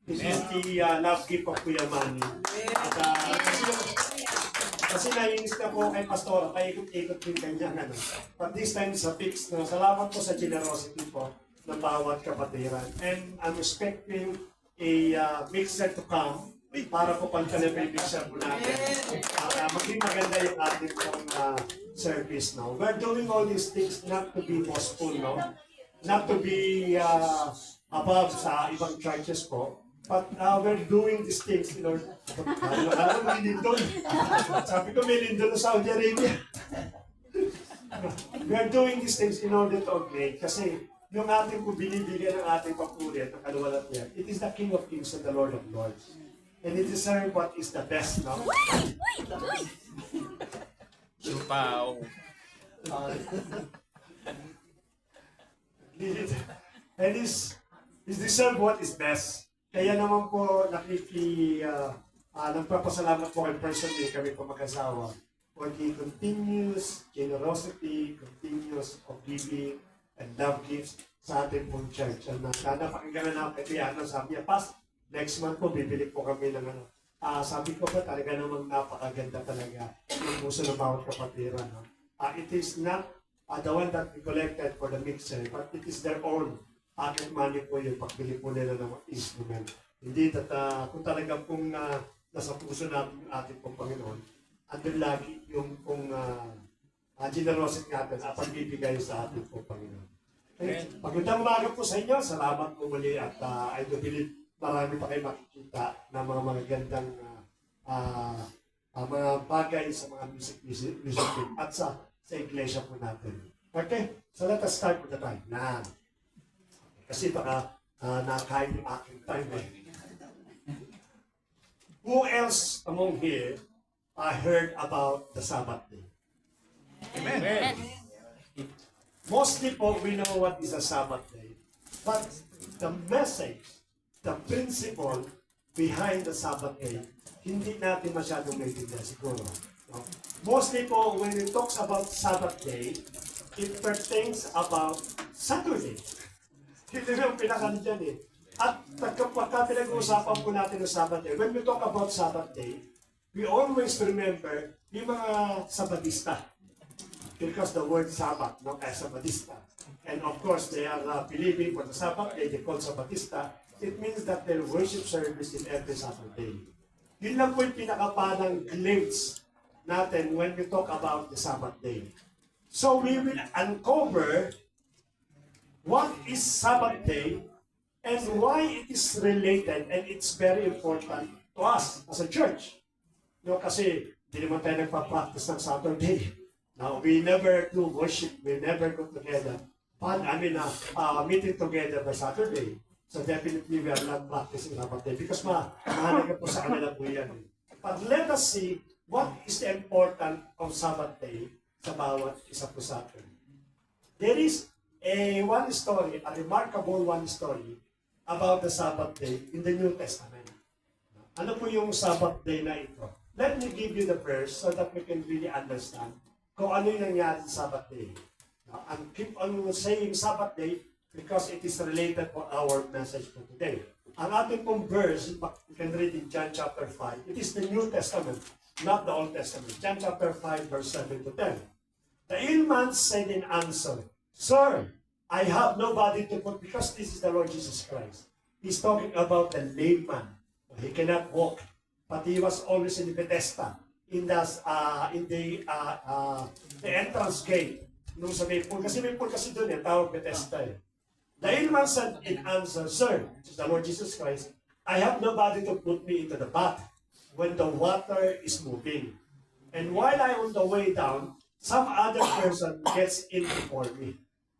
This is the love gift of Kuya Manny. At, kasi nainis na po kay Pastora, paikot-ikot din kanyang ano. But this time sa fix, no? Salamat po sa generosity po ng bawat kapatiran. And I'm expecting a mixer to come para po pagka-mixer po natin. Maging maganda yung ating pong service now. We're doing all these things not to be postponed, no? Not to be above sa ibang churches po. But we're doing these things in order... Alam mo, may lindol. Sabi ko, may lindol sa Saudi Arabia. We're doing these things in order to upgrade. Kasi yung ating kung binibigyan ng ating papuri at ang kaluwalat niya, it is the King of Kings and the Lord of Lords. And it is what is the best now. Lupaw. And is deserve what is best. Kaya naman po nagpapasalamat po kay personally kami po mag-asawa for the continuous generosity, continuous of giving and love gifts sa ating pong church. And sana pakinggan na natin kaya sabi niya, Pas, next month po bibili po kami ng ano. Sabi ko pa talaga namang napakaganda talaga yung puso ng bawat kapatiran. No? It is not the one that we collected for the mixer, but it is their own pocket money po yung pagbili po nila ng instrument. Hindi kung talagang pong nasa puso natin yung ating pong Panginoon, andun lagi yung pong generosity natin at pagbibigay sa ating pong Panginoon. Okay. Magandang umaga po sa inyo. Salamat po muli at I do believe marami pa kayo makikita na mga magagandang mga bagay sa mga music team at sa iglesia po natin. Okay? So let us start with the time. Kasi baka nakain yung aking time eh. Who else among here heard about the Sabbath day? Amen. Mostly po, we know what is a Sabbath day. But the message, the principle behind the Sabbath day, hindi natin masyadong maintindihan siguro. No? Mostly po, when it talks about Sabbath day, it pertains about Saturday. Hindi yung pinakano dyan eh. At pagka pinag-uusapan po natin ng Sabbath day, when we talk about Sabbath day, we always remember yung mga Sabbatista. Because the word Sabbath, no, as Sabbatista. And of course, they are believing for the Sabbath day, they call Sabbatista. It means that their worship service is every Saturday. Yun lang po yung pinakapanang glimpse natin when we talk about the Sabbath day. So we will uncover what is Sabbath day and why it is related and it's very important to us as a church. No, kasi hindi naman tayo nagpa-practice ng Saturday. Now, we never do worship, we never go together. But, meeting together by Saturday. So definitely we are not practicing Sabbath day because mahalaga po sa kanila po yan. But let us see what is the importance of Sabbath day sa bawat isa po sa atin. There is one story, a remarkable one story about the Sabbath day in the New Testament. Ano po yung Sabbath day na ito? Let me give you the verse so that we can really understand kung ano yung nangyari sa Sabbath day. And keep on saying Sabbath day because it is related for our message for today. Ang ating pong verse, you can read in John chapter 5. It is the New Testament, not the Old Testament. John chapter 5, verse 7 to 10. The ill man said in answer, Sir, I have nobody to put, because this is the Lord Jesus Christ. He's talking about the lame man. He cannot walk, but he was always in Bethesda, in the entrance gate. Nung sa may pool, kasi may pool kasi doon tawag Bethesda eh. The ill man said in answer, Sir, which is the Lord Jesus Christ, I have nobody to put me into the bath when the water is moving. And while I'm on the way down, some other person gets in before me.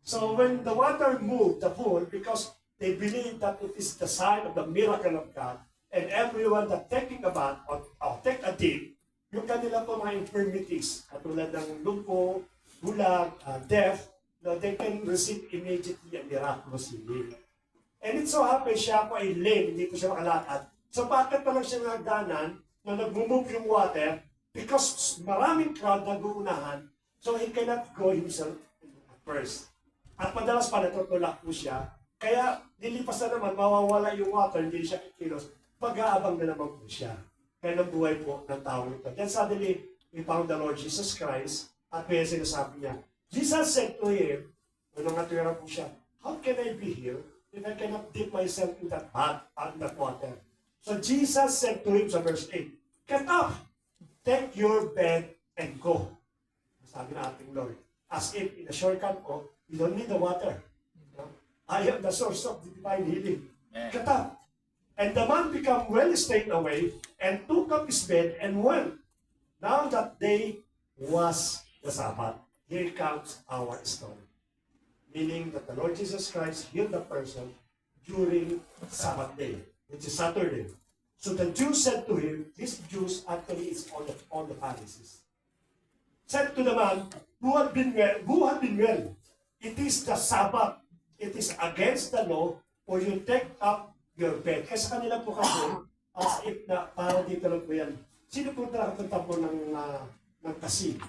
So when the water moved, the pool, because they believe that it is the sign of the miracle of God, and everyone that taking a bath or take a dip, yung kanila po mga infirmities, katulad ng lumpo, bulag, deaf, they can receive immediately a miraculous healing. And it so happens siya po ay lame, hindi po siya makalakad. So bakit pa lang siya nagdanan na nag-move yung water? Because maraming crowd nag-uunahan, so he cannot go himself at first. At madalas pa natutulak po siya Kaya lilipas na naman, mawawala yung water, hindi siya kikilos, pag-aabang na naman po siya. Kaya ng buhay po ng taong ito. Then suddenly, we found the Lord Jesus Christ at may sinasabi niya, Jesus said to him, nung natira po siya, how can I be here if I cannot dip myself in that bath, in that water? So Jesus said to him sa verse 8, get up, take your bed and go. Sabi na ating Lord, as if in a shortcut po, you don't need the water. No? I am the source of the divine healing. Get up. And the man became well straight away and took up his bed and went. Now that day was the Sabbath. Here comes our story. Meaning that the Lord Jesus Christ healed the person during Sabbath day, which is Saturday. So the Jews said to him, this Jews actually is all the Pharisees, said to the man who had been well, it is the Sabbath. It is against the law for you take up your bed. Kasi kanila po kasi, as if na, para dito lang po yan. Sino po nakakapunta po ng Kasig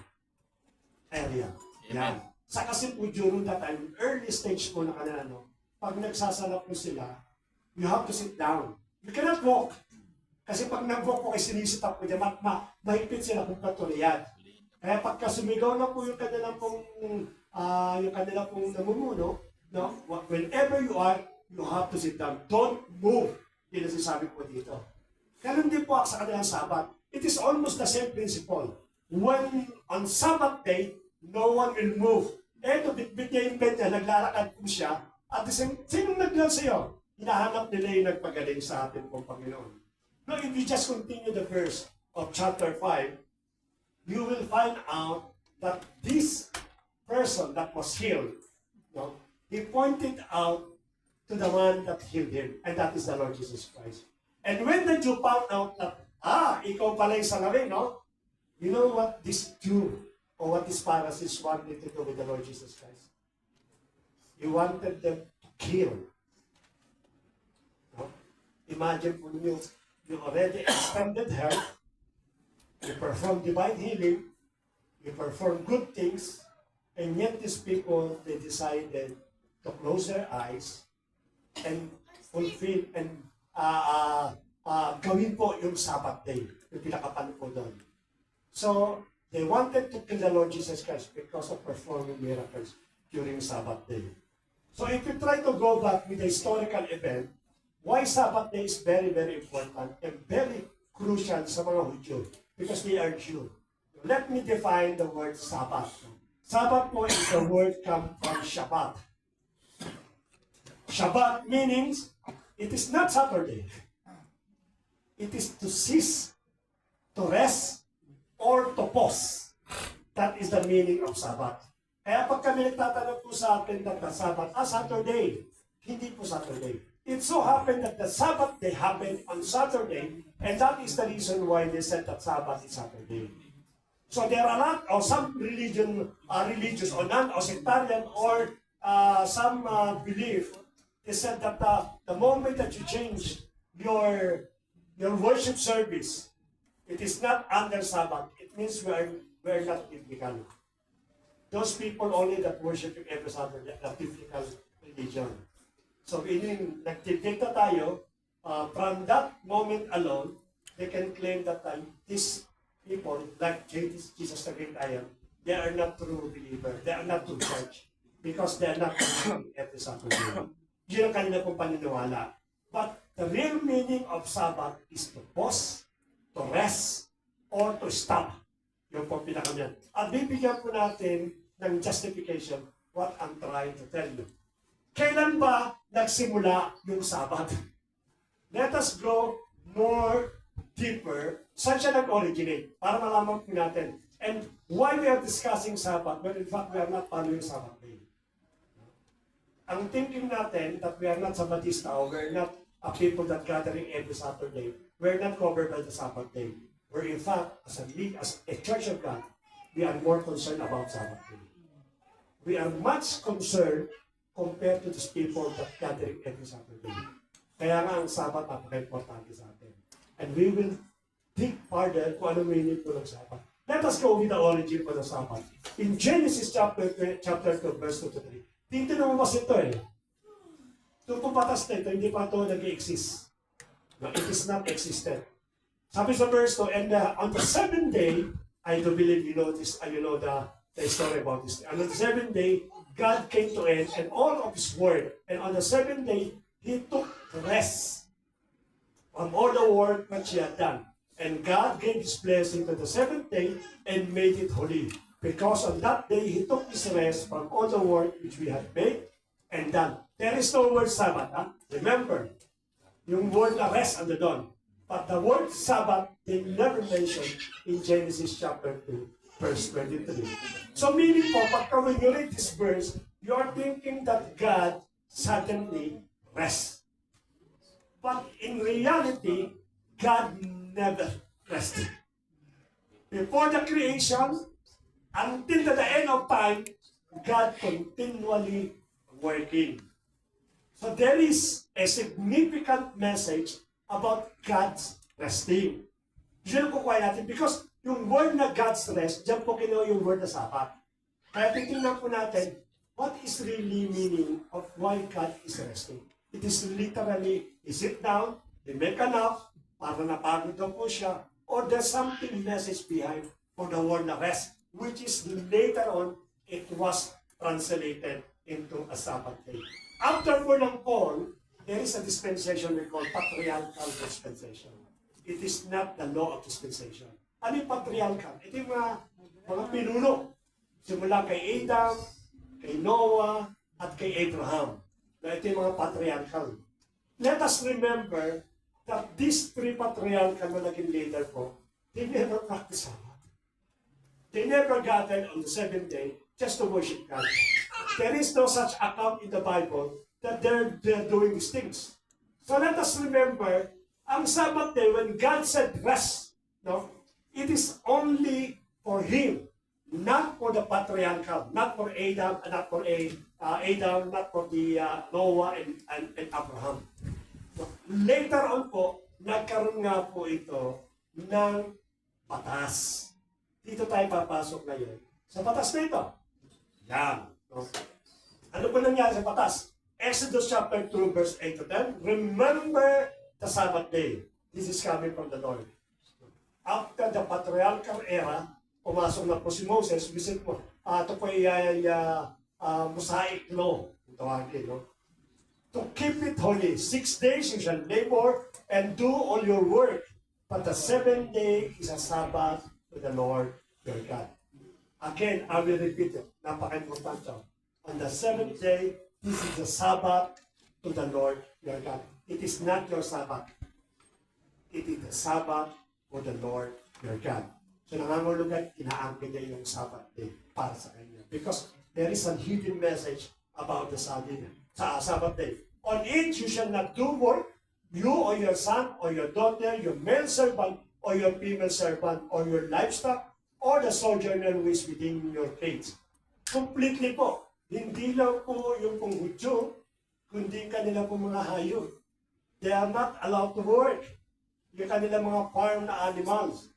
area? Yan. Sa kasi po during that time, early stage po na kanila, no? Pag nagsasalap po sila, you have to sit down. You cannot walk. Kasi pag nag-walk po kayo, sinisitap po dyan, mahigpit sila kung patuloyan. Kaya pagka sumigaw na po yung kanilang pong namumuno, no? Whenever you are, you have to sit down. Don't move. Yun ang sinasabi po dito. Ganun din po sa kanilang Sabbath. It is almost the same principle. When on Sabbath day, no one will move. Eto, bitbit niya yung bed niya, naglalakad po siya. At the same, sinong naglang sa'yo? Hinahanap nila yung nagpagaling sa atin pong Panginoon. Now, if you just continue the verse of chapter 5, you will find out that this person that was healed, no, he pointed out to the one that healed him, and that is the Lord Jesus Christ. And when the Jew found out that, ikaw pala yung salarin, no? You know what this Jew or what these Pharisees wanted to do with the Lord Jesus Christ? He wanted them to kill. No? Imagine po ninyo, you already extended health, you perform divine healing, you perform good things, and yet these people, they decided to close their eyes and fulfill and gawin po yung Sabbath day, yung pinakapan po doon. So, they wanted to kill the Lord Jesus Christ because of performing miracles during Sabbath day. So, if you try to go back with the historical event, why Sabbath day is very, very important and very crucial sa mga Hudyo because they are Jew. Let me define the word Sabbath. Sabbath po is the word come from Shabbat. Shabbat means it is not Saturday. It is to cease, to rest, or to pause. That is the meaning of Sabbath. Kaya pag kami nagtatanong po sa atin that the Sabbath, Saturday, hindi po Saturday. It so happened that the Sabbath day happened on Saturday, and that is the reason why they said that Sabbath is Saturday. So there are not, or some religious or non, or sectarian, or some belief, they said that the moment that you change your worship service, it is not under Sabbath. It means we are not biblical. Those people only that worship every Saturday, the biblical religion. So, nagtitita tayo, from that moment alone, they can claim that these people, like Jesus the Great I Am, they are not true believers. They are not true church. Because they are not worshiping every Saturday. Yun ang kanila pong paniniwala. But the real meaning of Sabbath is to pause, to rest, or to stop. Yung pong pinakamiyan. At bibigyan po natin ng justification what I'm trying to tell you. Kailan ba nagsimula yung Sabbath? Let us go more deeper. Saan siya nag-originate? Para malaman po natin. And why we are discussing Sabbath, but in fact we are not following Sabbath day. Ang thinking natin that we are not Sabbathista or we are not a people that gathering every Saturday, we are not covered by the Sabbath day. Where in fact, as a church of God, we are more concerned about Sabbath day. We are much concerned compared to these people that gathering every Saturday. Kaya nga ang Sabbath napaka-importante sa atin. And we will dig further kung ano meaning po ng Sabbath. Let us go with the origin of the Sabbath. In Genesis chapter 2, verse 2 to 3. Dito na mas ito eh. Itong patas na ito, hindi pa ito nag-exist. No, it is not existed. Sabi sa verse 2, and on the seventh day, I do believe you know this, you know the story about this. On the seventh day, God came to end and all of His word. And on the seventh day, He took rest from all the work which He had done. And God gave His blessing to the seventh day and made it holy. Because on that day, He took His rest from all the work which we had made and done. There is no word Sabbath. Huh? Remember, yung word na rest and the dawn. But the word Sabbath, they never mentioned in Genesis chapter 2, verse 23. So meaning po, pagka when you read this verse, you are thinking that God suddenly rests. But in reality, God never rested. Before the creation, until the end of time, God continually working. So there is a significant message about God's resting. Diyan po kuha natin because yung word na God's rest, diyan po kinuha yung word na Sabbath. Kaya titingnan po natin, what is really meaning of why God is resting? It is literally, he sit down, he make a nap, para napagod daw po siya, or there's something message behind for the word na rest, which is later on, it was translated into a Sabbath day. After po ng Paul, there is a dispensation we call patriarchal dispensation. It is not the law of dispensation. Ano yung patriarchal? Ito yung mga pinuno. Simula kay Adam, kay Noah, at kay Abraham. Na ito yung mga patriarchal. Let us remember that these three patriarchal na naging leader po, they never practice Sabbath. They never gathered on the seventh day just to worship God. There is no such account in the Bible that they're doing these things. So let us remember, ang Sabbath day, when God said rest, no, it is only for Him, not for the patriarchal, not for Adam, not for Adam, not for the Noah and Abraham. So, later on po, nagkaroon nga po ito ng batas. Dito tayo papasok ngayon. Sa batas na ito. Yan. No? Ano po nangyari sa batas? Exodus chapter 2, verse 8 to 10. Remember the Sabbath day. This is coming from the Lord. After the patriarchal era, pumasok na po si Moses, visit mo. Ito po ay Mosaic law. Tawagin, no? To keep it holy. 6 days you shall labor and do all your work. But the seventh day is a Sabbath to the Lord your God. Again, I will repeat it. Napaka-importante. On the seventh day, this is the Sabbath to the Lord your God. It is not your Sabbath. It is the Sabbath for the Lord your God. So nangangulugan, inaangkin niya yung Sabbath day para sa kanya. Because there is a hidden message about the Sabbath day. On it, you shall not do work, you or your son or your daughter, your male servant or your female servant or your livestock or the sojourner who is within your gates. Completely po. Hindi lang po yung pong Hudyo, kundi kanila po mga hayop. They are not allowed to work. Yung kanila mga farm na animals.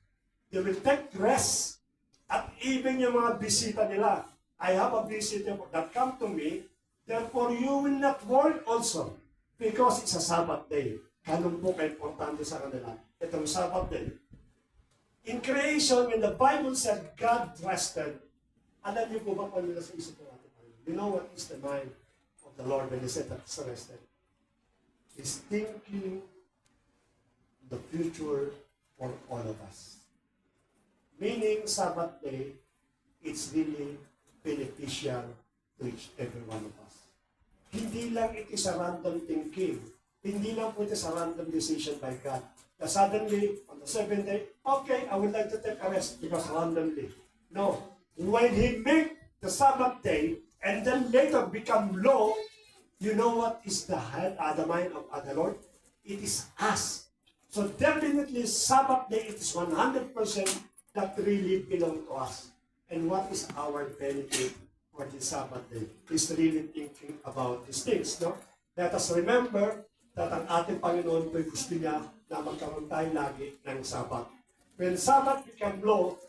They will take rest. At even yung mga bisita nila. I have a visitor that come to me, therefore you will not work also. Because it's a Sabbath day. Ganun po ka-importante sa kanila. Itong Sabbath day. In creation, when the Bible said God rested, alam niyo po ba kung nila sa isip natin? You know what is the mind of the Lord when He said that He's rested? He's thinking the future for all of us. Meaning, Sabbath day, it's really beneficial to each every one of us. Hindi lang it is a random thinking. Hindi lang po it is a random decision by God. Na suddenly, on the seventh day, okay, I would like to take a rest because randomly. No. When He made the Sabbath day, and then later become law, you know what is the mind of the Lord? It is us. So definitely, Sabbath day, it is 100% that really belong to us. And what is our benefit for the Sabbath day? Is really thinking about these things, no? Let us remember that ang ating Panginoon po gusto niya na magkaroon tayo lagi ng Sabbath. When Sabbath become law,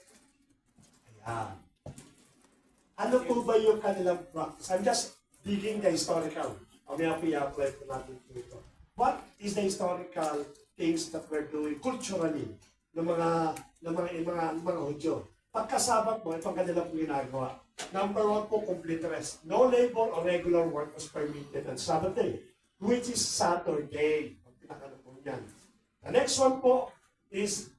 ayan. Ano po ba yung kanilang practice? I'm just digging the historical Mamaya i-apply ko natin ito. What is the historical things that we're doing culturally ng mga Hudyo? Pagkasabat mo, ito ang kanilang ginagawa. Number one po, complete rest. No labor or regular work was permitted on Sabbath day, which is Saturday. Ang pinakano po yan. The next one po is,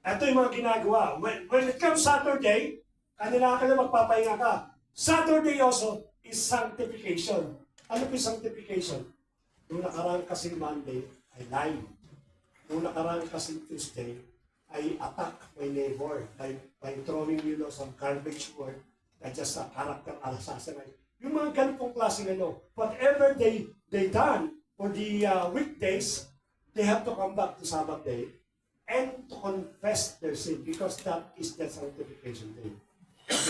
ito yung mga ginagawa. When it comes Saturday, kanila magpapahinga ka. Saturday also is sanctification. Ano po yung sanctification? Nung nakaraan kasing Monday ay lying. Nung nakaraan kasing Tuesday ay attack my neighbor by throwing, some garbage word na just a character assassinate. Yung mga ganitong klaseng whatever they done for the weekdays, they have to come back to Sabbath day and to confess their sin because that is the sanctification day.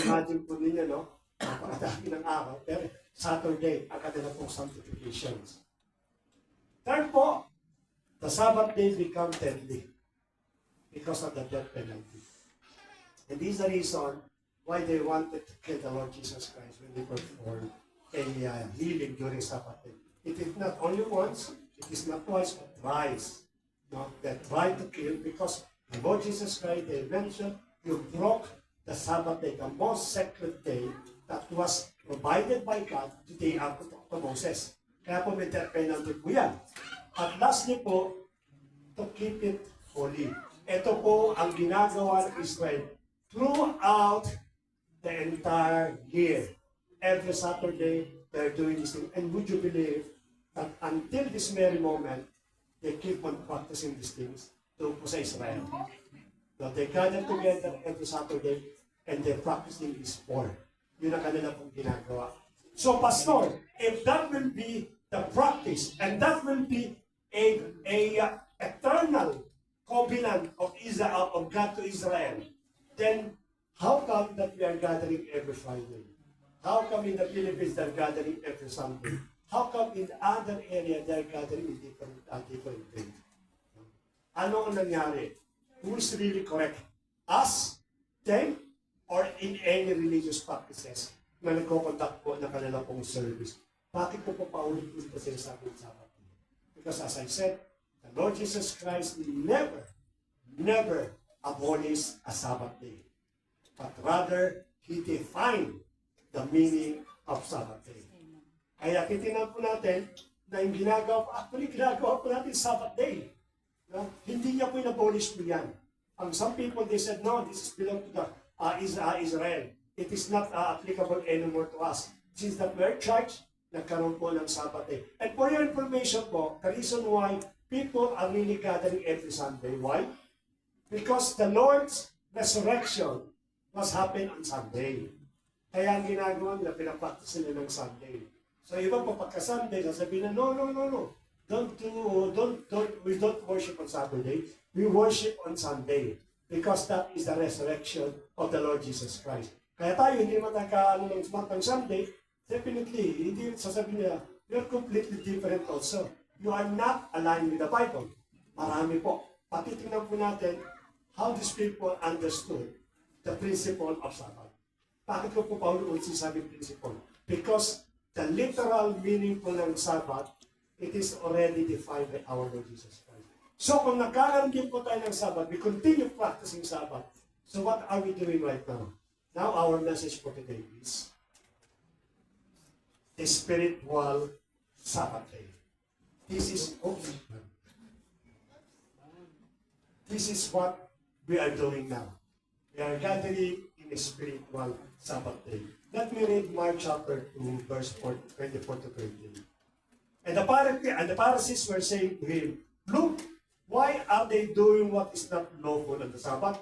Imagine po ninyo, napakadami ng araw, pero Saturday, ang kanila pong sanctifications. Third po, the Sabbath day become deadly because of the death penalty. And this is the reason why they wanted to kill the Lord Jesus Christ when they performed a healing during Sabbath day. It is not only once, it is not twice, but thrice. They tried to kill because the Lord Jesus Christ, they mentioned, you broke the Sabbath day, the most sacred day that was provided by God to the to Moses. Kaya po may death penalty po yan. At lastly po, to keep it holy. Ito po ang ginagawa ng Israel throughout the entire year. Every Saturday, they're doing this thing. And would you believe that until this very moment, they keep on practicing these things to sa Israel. So they gather together every Saturday and they're practicing this sport. Yun ang kanila pong ginagawa. So, Pastor, if that will be the practice and that will be a eternal covenant of Israel, of God to Israel, then how come that we are gathering every Friday? How come in the Philippines they're gathering every Sunday? How come in other area they're gathering in different things? Ano ang nangyari? Who is really correct? Us, them, or in any religious practices na nagko-conduct po na kanila pong service? Bakit po paulit-ulit kasi sa akin Sabbath? Because as I said, the Lord Jesus Christ never abolished a Sabbath day. But rather, He defined the meaning of Sabbath day. Kaya titignan po natin na yung ginagawa po natin Sabbath day. No? Hindi niya po in-abolish po yan. Some people, they said, no, this is belong to the Israel. It is not applicable anymore to us. Since that we're church, nagkaroon po ng Sabbath day. And for your information po, the reason why people are really gathering every Sunday. Why? Because the Lord's resurrection was happened on Sunday. Kaya ang ginagawa nila, pinapractice nila ng Sunday. So iba po pagka-Sunday, sasabihin na, no. We don't worship on Saturday. We worship on Sunday. Because that is the resurrection of the Lord Jesus Christ. Kaya tayo, hindi naman ng Sunday, definitely, hindi sasabihin nila, you're completely different also. You are not aligned with the Bible. Marami po. Patitingnan po natin how these people understood the principle of Sabbath. Bakit ko po Paulo sinasabing principle? Because the literal meaning po ng Sabbath, it is already defined by our Lord Jesus Christ. So kung nagkakaroon din po tayo ng Sabbath, we continue practicing Sabbath. So what are we doing right now? Now our message for today is the spiritual Sabbath day. This is what we are doing now. We are gathering in a spiritual Sabbath day. Let me read Mark chapter 2, verse 24 to 28. And the Pharisees were saying to him, look, why are they doing what is not lawful on the Sabbath?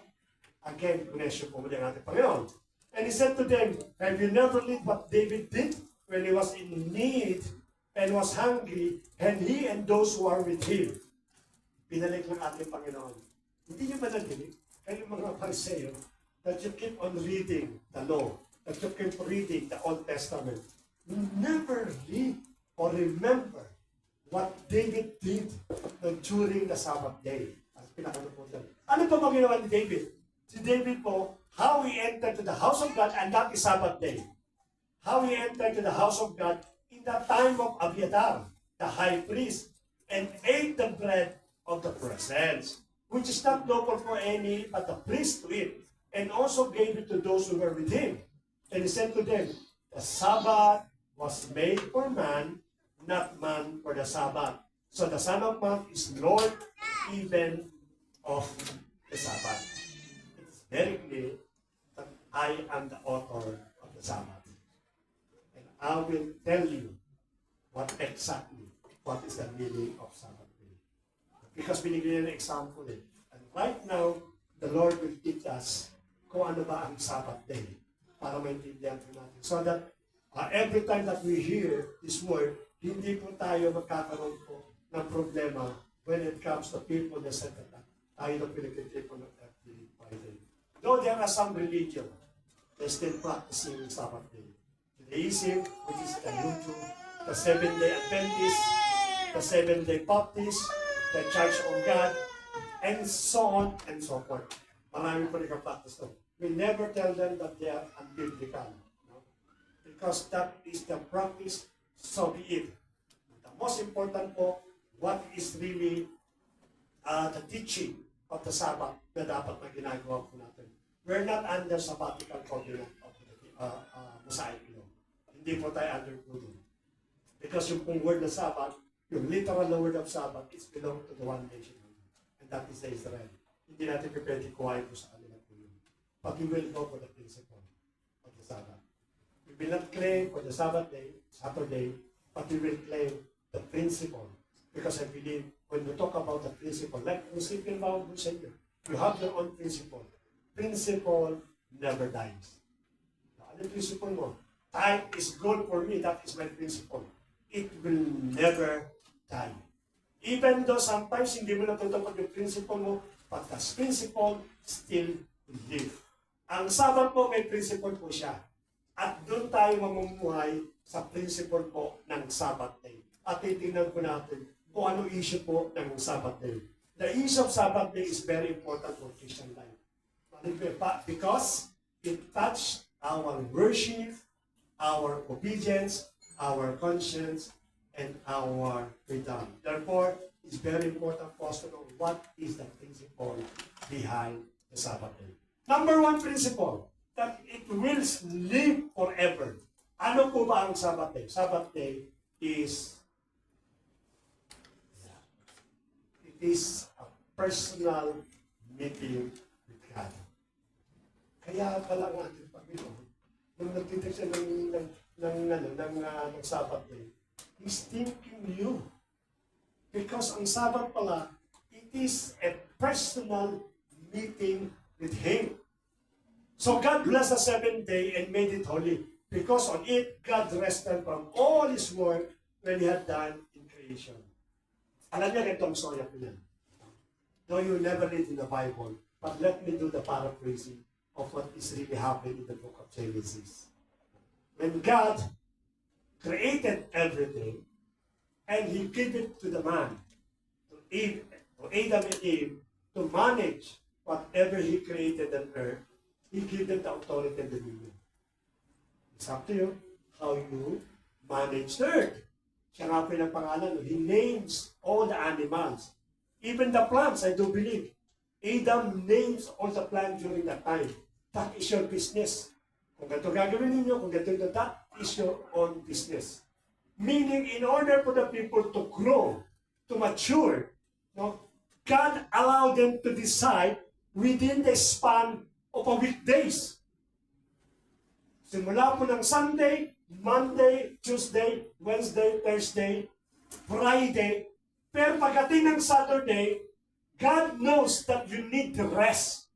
Again, kunesyo po muli ang ating Panginoon. And he said to them, have you never read what David did when he was in need and was hungry, and he and those who are with him? Pinalik ng ating Panginoon. Hindi niyo ba nadinig? Kayo mga Pariseo, that you keep on reading the law, that you keep reading the Old Testament. You never read or remember what David did during the Sabbath day. Ano pa ba ginawa ni David? Si David po, how he entered to the house of God, and that is Sabbath day. How he entered to the house of God in the time of Abiathar, the high priest, and ate the bread of the presence, which is not lawful for any but the priest to eat, and also gave it to those who were with him. And he said to them, the Sabbath was made for man, not man for the Sabbath. So the Son of Man is Lord even of the Sabbath. It's very clear that I am the author of the Sabbath. And I will tell you what is the meaning of Sabbath day. Because binigyan ng example eh. And right now, the Lord will teach us kung ano ba ang Sabbath day para maintindihan po natin. So that every time that we hear this word, hindi po tayo magkakaroon po ng problema when it comes to people that said that tayo na pinagkitip po ng every Friday. Though there are some religion, they're still practicing Sabbath day. Judaism, which is the Hindu, the Seventh-day Adventist, the Seventh-day Baptist, the Church of God, and so on and so forth. Marami po nagka-practice to. We never tell them that they are unbiblical. No? Because that is the practice, so be it. The most important po, what is really the teaching of the Sabbath na dapat na ginagawa po natin. We're not under sabbatical covenant of the Mosaic law. Hindi po tayo under Voodoo. Because yung pong word na Sabbath, yung literal na word of Sabbath is belong to the one nation. And that is Israel. Hindi natin pwede kuhain po sa kanila po yun. But we will go for the principle of the Sabbath. We will not claim for the Sabbath day, Saturday, but we will claim the principle. Because I believe when we talk about the principle, like we speaking about Savior, you have your own principle. Principle never dies. Ano yung principle mo? Time is gold for me, that is my principle. It will never die. Even though sometimes hindi mo natutupad yung principle mo, but the principle still will live. Ang Sabbath po, may principle po siya. At doon tayo mamumuhay sa principle po ng Sabbath day. At titingnan po natin kung ano issue po ng Sabbath day. The issue of Sabbath day is very important for Christian life. Because it touched our worship, our obedience, our conscience, and our freedom. Therefore, it's very important for us to know what is the principle behind the Sabbath day. Number one principle, that it will live forever. Ano po ba ang Sabbath day? Sabbath day is a personal meeting with God. Kaya pala ang ating Panginoon, nung nagtitik siya ng Sabbath day, He's thinking you. Because ang Sabbath pala, it is a personal meeting with Him. So God blessed the seventh day and made it holy. Because on it, God rested from all His work when He had done in creation. Alam niya itong story ko yan. Though you never read in the Bible, but let me do the paraphrasing of what is really happening in the book of Genesis. When God created everything, and He gave it to the man, to Adam and Eve, to manage whatever He created on earth. He gave them the authority and dominion. It's up to you how you manage the earth. Siya nga po yung pangalan, He names all the animals. Even the plants, I do believe. Adam names all the plants during that time. That is your business. Kung ganito gagawin ninyo, kung ganito that is your own business. Meaning, in order for the people to grow, to mature, no, God allowed them to decide within the span of a weekdays. Simula po ng Sunday, Monday, Tuesday, Wednesday, Thursday, Friday. Pero pagdating ng Saturday, God knows that you need to rest.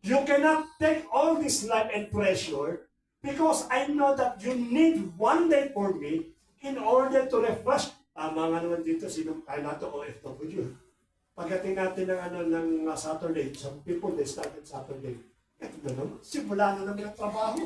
You cannot take all this life and pressure because I know that you need one day for me in order to refresh. Mga naman dito, sino kaya nato OFW. Pagdating natin ng Saturday, some people, they started Saturday. Ito na naman, simula na naman ang trabaho.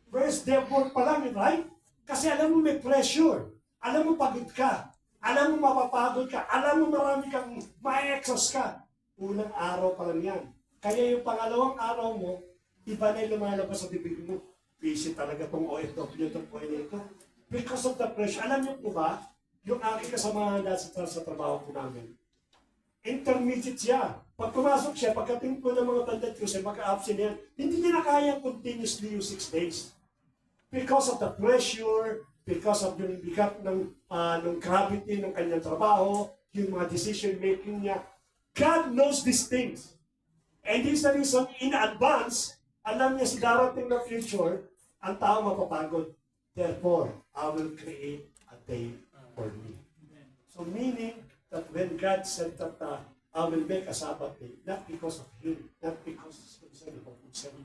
First day of work pa lang, right? Kasi alam mo may pressure. Alam mo pagod ka. Alam mo mapapagod ka. Alam mo marami kang ma-exhaust ka. Unang araw pa lang yan. Kaya yung pangalawang araw mo, iba na yung lumalabas sa bibig mo. Busy talaga tong OFW, itong point nito. Because of the pressure. Alam niyo po ba, yung aking kasamahan dahil sa trabaho ko namin, intermediate siya. Pag pumasok siya, pagkating po ng mga bandit ko siya, maka-absent yan, hindi niya na kaya continuously yung 6 days. Because of the pressure, because of yung bigat ng gravity ng kanyang trabaho, yung mga decision making niya, God knows these things. And this is the reason, in advance, alam niya sa darating na future, ang tao mapapagod. Therefore, I will create a day for me. So meaning that when God said that I will make a Sabbath day, not because of Him, not because He's concerned about Himself,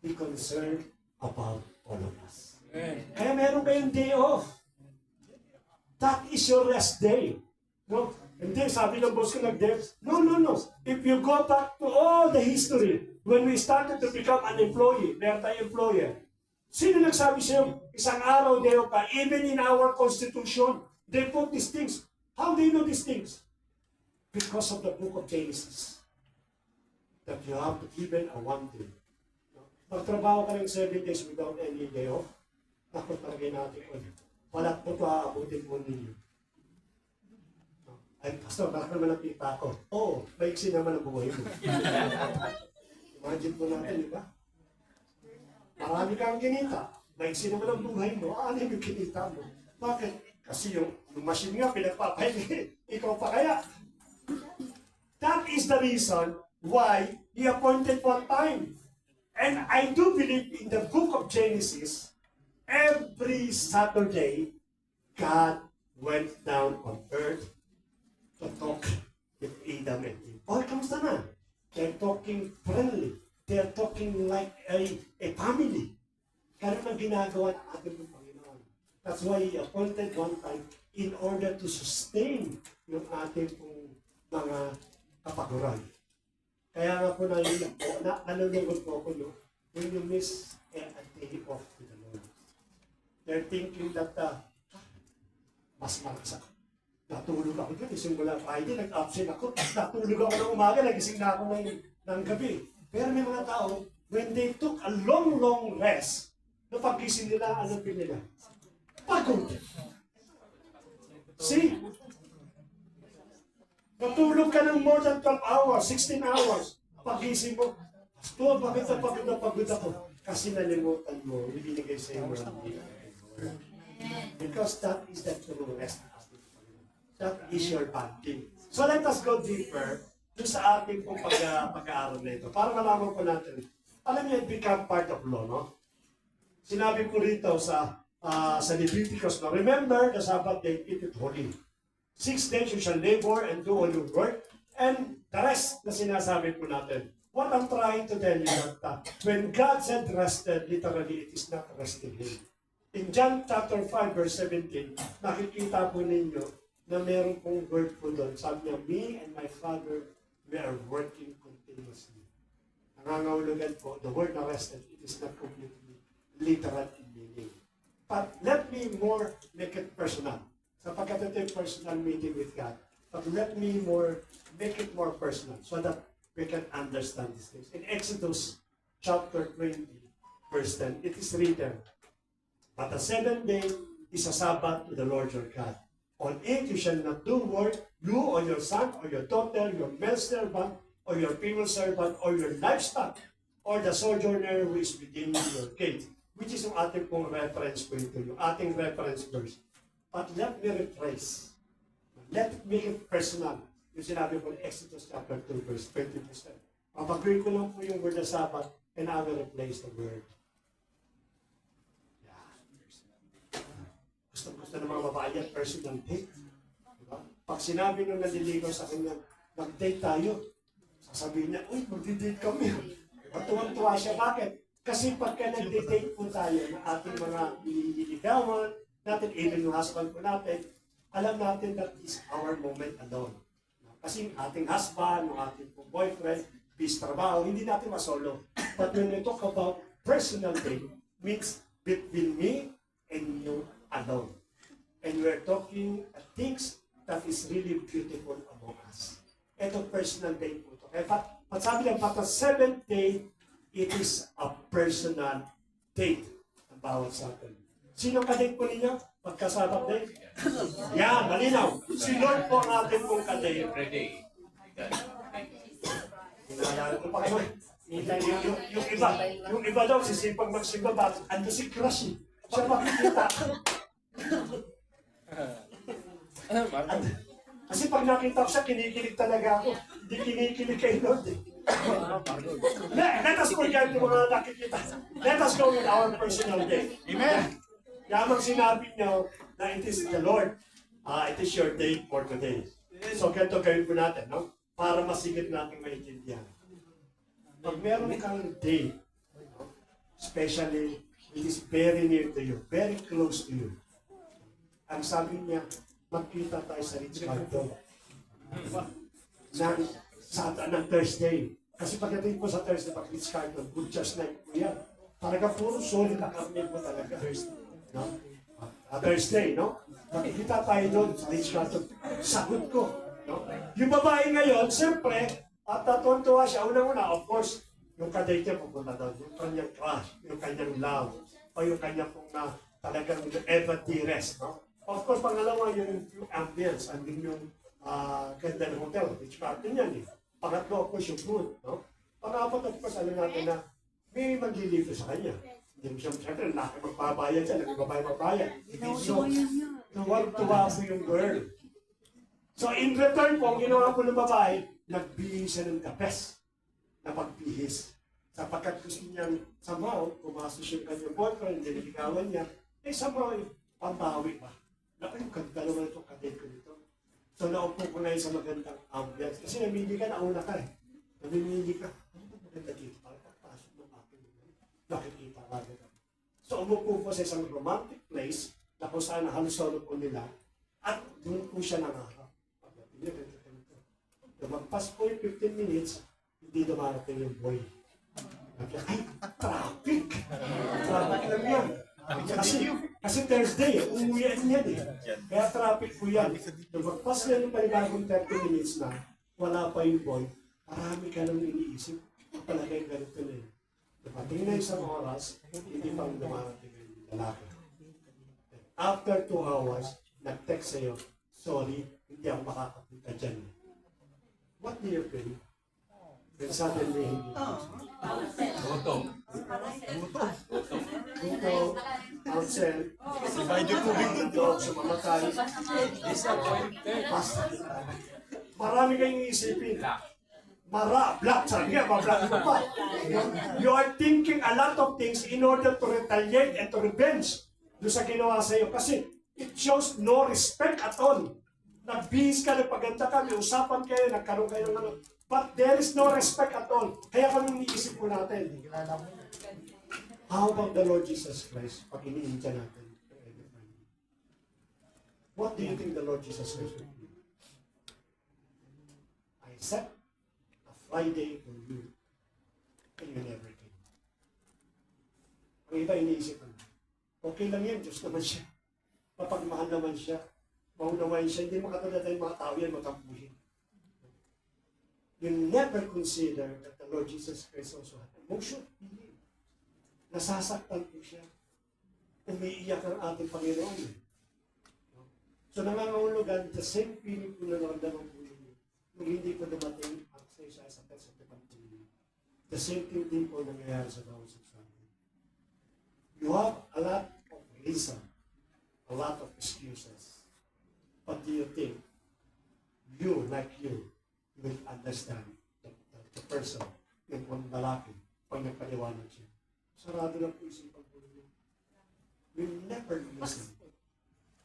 He's concerned about all of us. Kaya meron kayong day off. That is your rest day. No? Hindi, sabi ng boss ko nag-day. No. If you go back to all the history, when we started to become an employee, meron tayong employer, sino nagsabi sa'yo, isang araw day off ka, even in our constitution, they put these things. How do you know these things? Because of the book of Genesis. That you have to even a one day. Magtrabaho ka ng 7 days without any day off, takot talaga natin ko. Wala po ito aabutin po ninyo. Ay, Pastor, baka naman nakita ko. Oo, maiksi naman ang buhay mo. Imagine po natin, di ba? Marami kang kinita. Maiksi naman ang buhay mo. Ano yung kinita mo? Bakit? Kasi yung machine nga, pinagpapahingi. Ikaw pa kaya? That is the reason why He appointed one time. And I do believe in the book of Genesis, every Saturday, God went down on earth to talk with Adam and Eve. Oh, kamusta na? They're talking friendly. They're talking like a family. Ganun ang ginagawa ng ating Panginoon. That's why He appointed one time in order to sustain yung ating mga kapaguran. Kaya nga po nalulungkot po ako, no? When you miss a day off with the Lord. They're thinking that mas malakas ako. Natulog ako dun, simula Friday, nag-absent ako. Natulog ako ng umaga, nagising na ako ng gabi. Pero may mga tao, when they took a long rest, no pag-gising nila, ano pin nila? Pagod. See? Natulog ka ng more than 12 hours, 16 hours. Pag-gising mo, Pastor, bakit na pagod ako? Kasi nalimutan mo, ibinigay sa iyo ng because that is the true rest. That is your banking. So let us go deeper doon sa ating pong pag-aaral na ito. Para malaman po natin, alam niyo, it become part of law, no? Sinabi po rito sa Leviticus, no? Remember, the Sabbath day, keep it holy. 6 days you shall labor and do all your work. And the rest na sinasabi po natin. What I'm trying to tell you that when God said rested, literally, it is not resting Him. In John chapter 5, verse 17, nakikita po ninyo na meron pong word po doon. Sabi niya, me and my Father, we are working continuously. Nangangahulugan po, the word na rested, it is not completely literal in meaning. But let me more make it personal. Sapagkat ito yung personal meeting with God. But let me make it more personal so that we can understand these things. In Exodus chapter 20, verse 10, it is written, but the 7th day is a Sabbath to the Lord your God. On it you shall not do work, you or your son or your daughter, your male servant or your female servant or your livestock or the sojourner who is within your gate. Which is yung ating pong reference po ito, yung ating reference verse. But let me rephrase. Let me make it personal. Yung sinabi ko in Exodus chapter 2, verse 20%. Papagawin ko lang po yung word na Sabbath and I will replace the word. Gusto ng mga babae yan, personal date. Diba? Pag sinabi nung naliligaw sa kanya, mag-date tayo, sasabihin niya, uy, mag-date kami. Tuwang-tuwa siya. Bakit? Kasi pagka nag-date po tayo ng ating mga nililigawan, natin, even yung husband po natin, alam natin that is our moment alone. Kasi ating husband, yung ating po boyfriend, bis trabaho, hindi natin masolo. But when we talk about personal date, means between me and you alone. And we're talking things that is really beautiful among us. Ito personal date po ito. Kaya pat sabi lang, but the 7th day, it is a personal date ng bawat sa atin. Sino kadate po ninyo? Pagka-Sabbath day? Yan, malinaw. Si Lord po ang atin pong kadate. Every day. Naalala ko pa kayo. Yung iba daw, sisipag magsimba, bakit? Ando si Crush eh. Siya makikita. Kasi pag nakita ko siya, kinikilig talaga ako. Hindi kinikilig kay Lord eh. Let us forget yung mga nakikita. Let us go with our personal day. Amen. Yamang sinabi niyo na it is the Lord. It is your day for today. So, ganito gawin po natin, no? Para masigit natin maintindihan. Pag meron kang day, no? Especially, it is very near to you, very close to you. Ang sabi niya, magkita tayo sa Ritz Carlton ng Thursday. Kasi pagdating po sa Thursday, pag Ritz Carlton, good just night po yan. Talaga puro solid na kami po talaga. No? Thursday, no? Magkita tayo doon sa Ritz Carlton. Sagot ko. No? Yung babae ngayon, siyempre, at natuwa siya, unang-una, of course, yung kadate niya pupunta doon, yung kanyang crush, yung kanyang love, o yung kanyang pong na talagang Eva Tires, no? Of course, pangalawa yung ambience, andin yung ganda ng hotel, Ritz Carlton yan eh. Pangatlo, of course, yung food, no? Pangapat, of course, alam natin na may maglilito sa kanya. Hindi mo siya, siyempre, laki magbabayad siya, nagbabayad magbayad. So, tuwag-tuwa po yung girl. So, in return po, ang ginawa po ng babae, nagbihis siya ng kapes na pagbihis. Sapagkat gusto niyang somehow, pumasok yung kanyang boyfriend, nililigawan niya, somehow, pambawi ba? Naku, yung dalawa itong kadate ko dito. So, naupo ko ngayon sa magandang ambience. Kasi namili ka, nauna ka eh. Namimili ka, ano ba maganda dito? Para pagpasok ng akin. Nakikita ka agad. So, umupo po sa isang romantic place na kung saan halos solo po nila at doon po siya nangarap. Pagdating niya, ganito. Lumagpas po yung 15 minutes, hindi dumarating yung boy. Ay, traffic! Traffic lang yan. Kasi Thursday, umuwian yan eh. Kaya traffic po yan. Lumagpas yan yung panibagong 30 minutes na, wala pa yung boy, marami ka nang iniisip. Palagay ganito na yun. Dumating na isang oras, hindi pang dumarating yung lalaki. After 2 hours, nag-text sa'yo, sorry, hindi ako makakapunta dyan. What do you feel? Then suddenly, hindi. Gutom. Gutom, outside, divide yung tubig doon sa mamatay. Basta. Marami kayong iisipin. Black, sabi nga, black mo pa. You are thinking a lot of things in order to retaliate and to revenge doon sa ginawa sa iyo. Kasi it shows no respect at all. Nagbihis ka, nagpaganda ka, may usapan kayo, nagkaroon kayo ng ano. But there is no respect at all. Kaya kung iniisip po natin, how about the Lord Jesus Christ pag iniinja natin? What do you think the Lord Jesus Christ would do? I set a Friday for you and you never came. Ang iba iniisip ko, okay lang yan, Diyos naman siya. Mapagmahal naman siya. Maunawain siya, hindi makatulad tayong mga tao yan, matampuhin. You never consider that the Lord Jesus Christ also had emotion. Hindi. Nasasaktan po siya. Umiiyak ang ating Panginoon. So nangangahulugan, the same feeling po na naramdaman po ninyo. Nung hindi po dumating ang sa text of the Panginoon. The same thing din po nangyayari sa bawat sa amin. You have a lot of reason, a lot of excuses. But do you think, you, like you will understand the person, yung lalaki, pag nagpaliwanag siya? Sarado lang po isipan po ninyo. We'll never listen.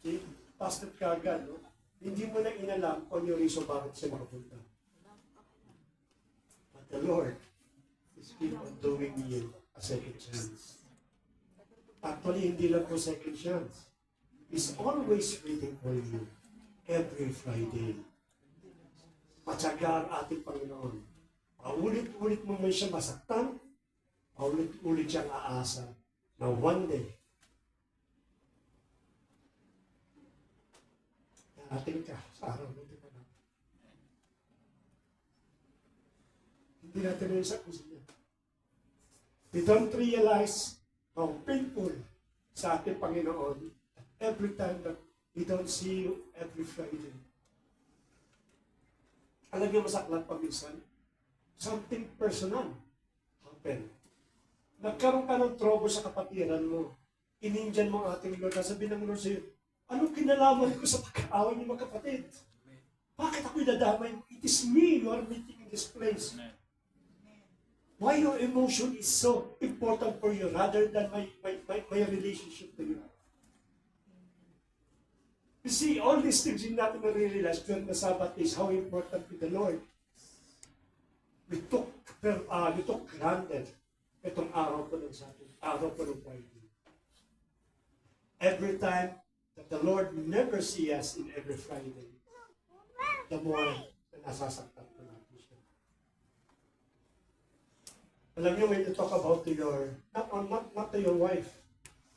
See? Pastor kagad, no? Hindi mo na inalam kung yung reason bakit siya makapunta. But the Lord is keep on doing you a second chance. Actually, hindi lang po second chance. He's always waiting for you every Friday. Matyaga ang ating Panginoon. Paulit-ulit mo man siya masaktan, paulit-ulit siyang aasa na one day, ating ka sa araw na ito. Hindi natin na sa puso niya. We don't realize how painful sa ating Panginoon every time that we don't see you every Friday. Alam niyo masaklat pa minsan? Something personal happen. Nagkaroon ka ng trouble sa kapatiran mo. Inindihan mo ang ating Lord. Sabihin ng Lord sa'yo, anong kinalaman ko sa pagkaaway niyo mga kapatid? Bakit ako'y dadamay? It is me you are meeting in this place. Why your emotion is so important for you rather than my relationship to you? You see, all these things in natin na-realize during the Sabbath is how important with the Lord. We took granted itong araw po ng Sabbath, araw po ng Friday. Every time that the Lord never see us in every Friday, the more na nasasaktan po natin siya. Alam niyo, when you talk about to your, not to your wife,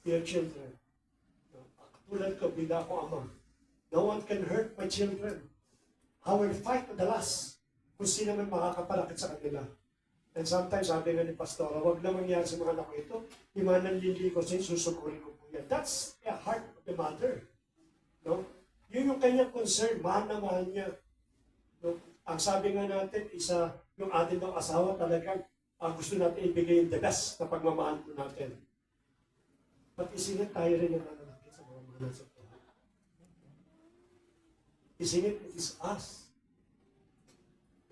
to your children, tulad ko, bila ako ama, no one can hurt my children. I will fight to the last kung sino man makakapalakit sa kanila. And sometimes, sabi nga ni Pastora, wag na mangyari sa mga anak ko ito, imanan lili ko siya, susugurin ko po yan. That's the heart of the mother. No? Yun yung kanyang concern, mahal na mahal niya. No? Ang sabi nga natin, yung atin ng asawa talagang gusto natin ibigay yung the best na pagmamahal po natin. But isingit tayo rin yung nananakit sa mga mahal sa buhay. Isingit, it is us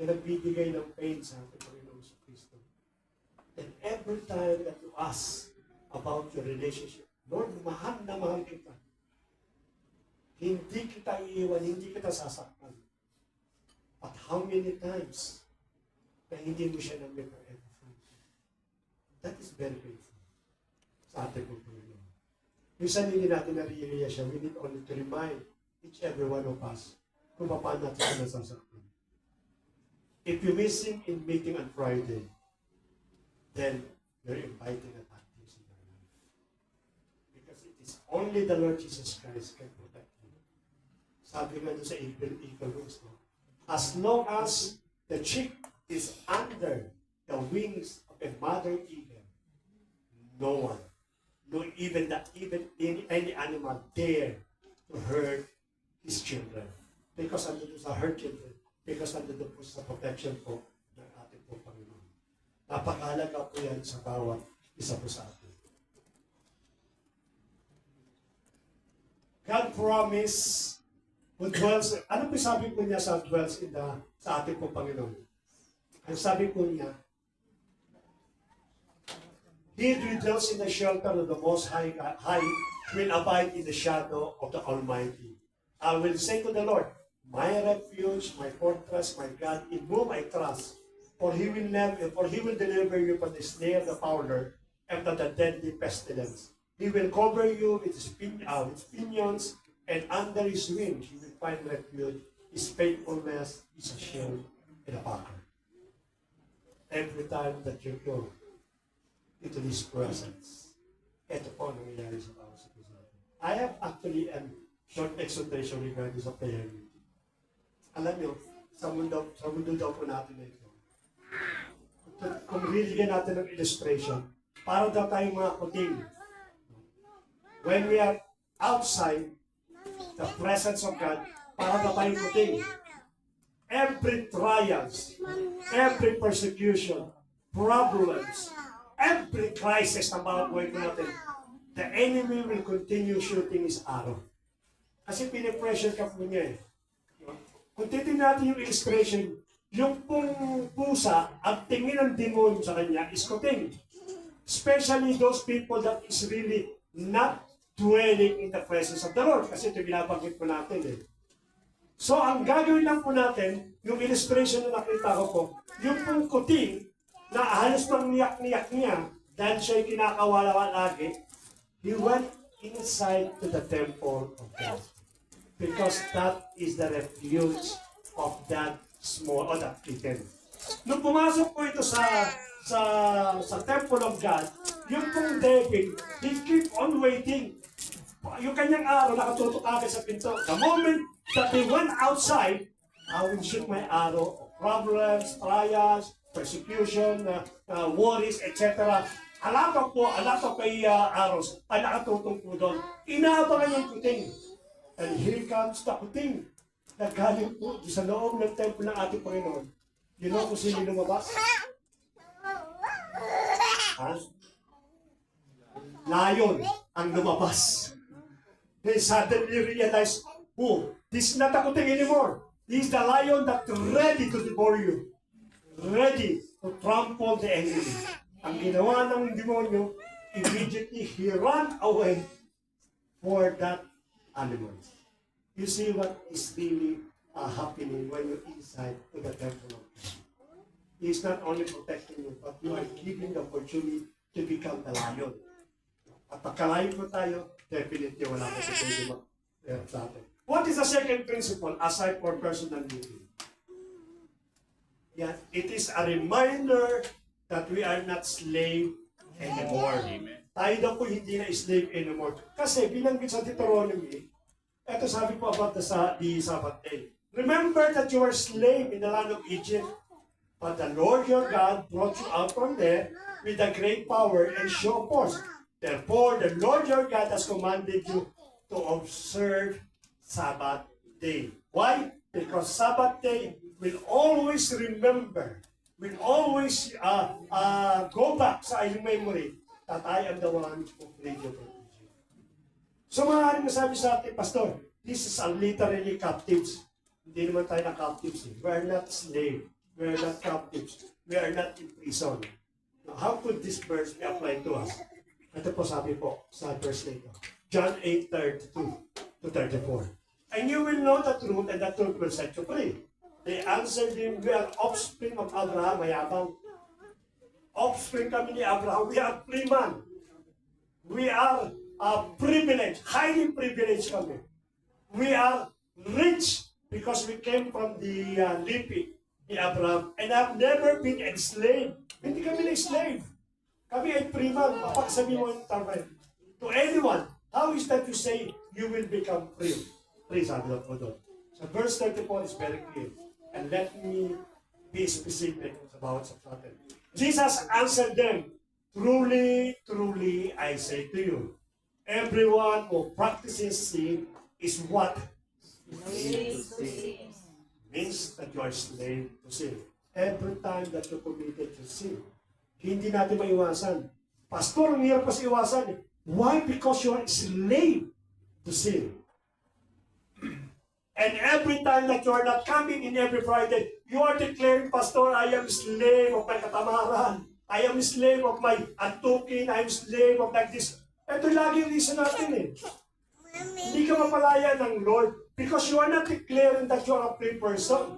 na nagbibigay ng pain sa ating Panginoon sa Kristo. And every time that you ask about your relationship, Lord, mahal na mahal kita. Hindi kita iiwan, hindi kita sasaktan. But how many times na hindi mo siya namit ng everything? That is very painful sa ating Panginoon. Minsan hindi natin na-realize siya. We need only to remind each every one of us kung paano natin siya nasasaktan. If you miss him in meeting on Friday, then you're inviting a bad things in your life. Because it is only the Lord Jesus Christ can protect you. Sabi nga doon sa Eagle Wings, no? As long as the chick is under the wings of a mother eagle, no one, no even any animal dare to hurt his children. Because under sa her children, because nandun po sa protection po ng ating po Panginoon. Napakahalaga po yan sa bawat isa po sa atin. God promised who dwells, ano po sabi po niya sa dwells sa ating po Panginoon? Ang sabi po niya, He who dwells in the shelter of the Most High will abide in the shadow of the Almighty. I will say to the Lord, my refuge, my fortress, my God, in whom I trust. For he will deliver you from the snare of the fowler and from the deadly pestilence. He will cover you with his pinions, and under his wings you will find refuge. His faithfulness is a shield and a buckler. Every time that you go into his presence, ito po ang nangyayari sa bawat sa puso natin. I have actually a short exhortation regarding sa prayer meeting. Alam niyo, sa mundo daw po natin na ito. Kung rilagyan natin ng illustration, para daw tayong mga kuting. When we are outside the presence of God, para daw tayong kuting. Every trials, every persecution, problems, every crisis na bawat buhay natin, the enemy will continue shooting his arrow. Kasi pinipressure ka po niya eh. Kung titignan natin yung illustration, yung pong pusa, ang tingin ng demon sa kanya is kuting. Especially those people that is really not dwelling in the presence of the Lord. Kasi ito binabanggit po natin eh. So, ang gagawin lang po natin, yung illustration na nakita ko po, yung pong kuting, na halos pang niyak-niyak niya, dahil siya'y kinakawala lagi, he went inside to the temple of God. Because that is the refuge of that small, or that kitten. Nung pumasok po ito sa temple of God, yung pong David, he keep on waiting. Yung kanyang arrow nakatutok agad sa pinto. The moment that he went outside, I will shoot my arrow of problems, trials, persecution, worries, etc. a lot of arrows ay nakatutong po doon. Inaabangan yung kuting. And here comes the kuting na galing po sa loob ng temple ng ating Panginoon. You know kung sino lumabas? Ha? Lion ang lumabas. They suddenly realized, oh, this is not a kuting anymore. This is the lion that ready to devour you. Ready to trample the enemy. Ang ginawa ng demonyo, immediately he ran away for that animal. You see what is really happening when you're inside to the temple of God. He is not only protecting you, but you are giving the opportunity to become the lion. At pagkalayo po tayo, definitely wala ko sa pwede sa atin. What is the second principle aside for personal living? Yeah, it is a reminder that we are not slave anymore. Amen. Tayo daw po hindi na slave anymore. Kasi binanggit sa Deuteronomy, ito sabi po about the Sabbath day. Remember that you were slave in the land of Egypt, but the Lord your God brought you out from there with a great power and show of force. Therefore, the Lord your God has commanded you to observe Sabbath day. Why? Because Sabbath day will always remember, will always go back sa iyong memory that I am the one who freed you from Egypt. So maaaring masabi sa atin, Pastor, this is a literally captives. Hindi naman tayo na captives. We are not slave. We are not captives. We are not in prison. Now, how could this verse be applied to us? Ito po sabi po sa verse na ito. John 8:32 to 34. And you will know the truth, and the truth will set you free. They answered him, we are offspring of Abraham, mayabang. Offspring kami ni Abraham. We are free man. We are privileged, highly privileged kami. We are rich because we came from the lipi ni Abraham and have never been enslaved. Hindi kami na-slave. Kami ay free man. Mapagsabi mo yung tarbayan. To anyone, how is that you say you will become free? Free, sabi lang po doon. So verse 34 is very clear. And let me be specific about something. Jesus answered them, truly, truly, I say to you, everyone who practices sin is what? Means that you are slave to sin. Every time that you committed to sin, hindi natin maiwasan. Pastor, ang hirap kasi iwasan. Why? Because you are slave to sin. And every time that you are not coming in every Friday, you are declaring, Pastor, I am slave of my katamaran. I am slave of my antukin. I am slave of like this. Ito lagi yung reason natin eh. Hindi ka mapalaya ng Lord because you are not declaring that you are a free person.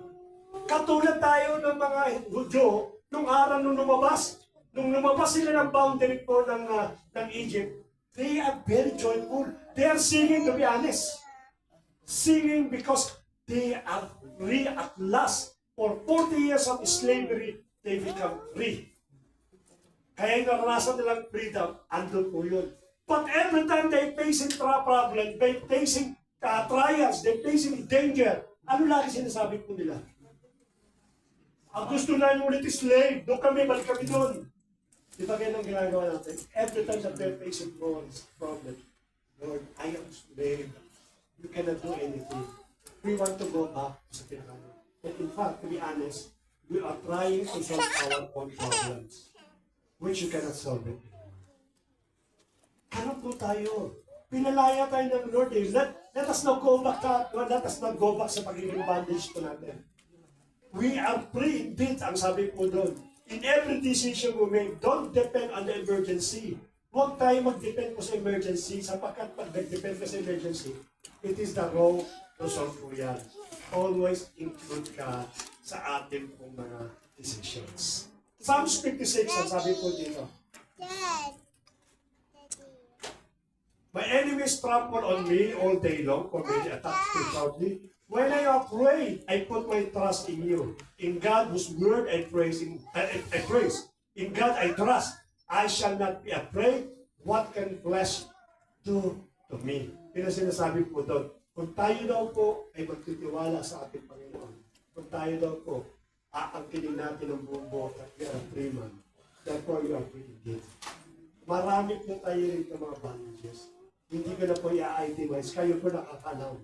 Katulad tayo ng mga Hudyo nung araw nung lumabas. Nung lumabas sila ng boundary po ng Egypt, they are very joyful. They are singing, to be honest. Singing because they are free at last. For 40 years of slavery, they become free. Kaya yung naranasan nilang freedom, andun po yun. But every time they facing problem, they facing trials, they facing danger, ano lagi sinasabi po nila? Ang gusto na yung ulit slave, doon kami, balik kami doon. Di ba ganyan ang ginagawa natin? Every time that they're facing problem, Lord, I am slave. You cannot do anything. We want to go back sa pinakalan. And in fact, to be honest, we are trying to solve our own problems, which you cannot solve it. Ano po tayo? Pinalaya tayo ng Lord eh. Let us not go back sa pagiging bondage po natin. We are free indeed, ang sabi po doon. In every decision we make, don't depend on the emergency. Huwag tayo mag-depend po sa emergency sapagkat pag nag-depend ka sa emergency, it is the wrong result po yan. Always include ka sa ating pong mga decisions. Psalms 56, ang sabi po dito. My enemies trample on me all day long, for many attacks me proudly. When I am afraid, I put my trust in you. In God whose word I praise. In God I trust. I shall not be afraid. What can flesh do to me? Pero sinasabi po doon, kung tayo daw po ay magtitiwala sa ating Panginoon, kung tayo daw po aangkinin natin ang buong buo at we are a free man, therefore you are free indeed. Marami po tayo rito mga bandages. Hindi ko na po i-itemize. Kayo po nakakalaw.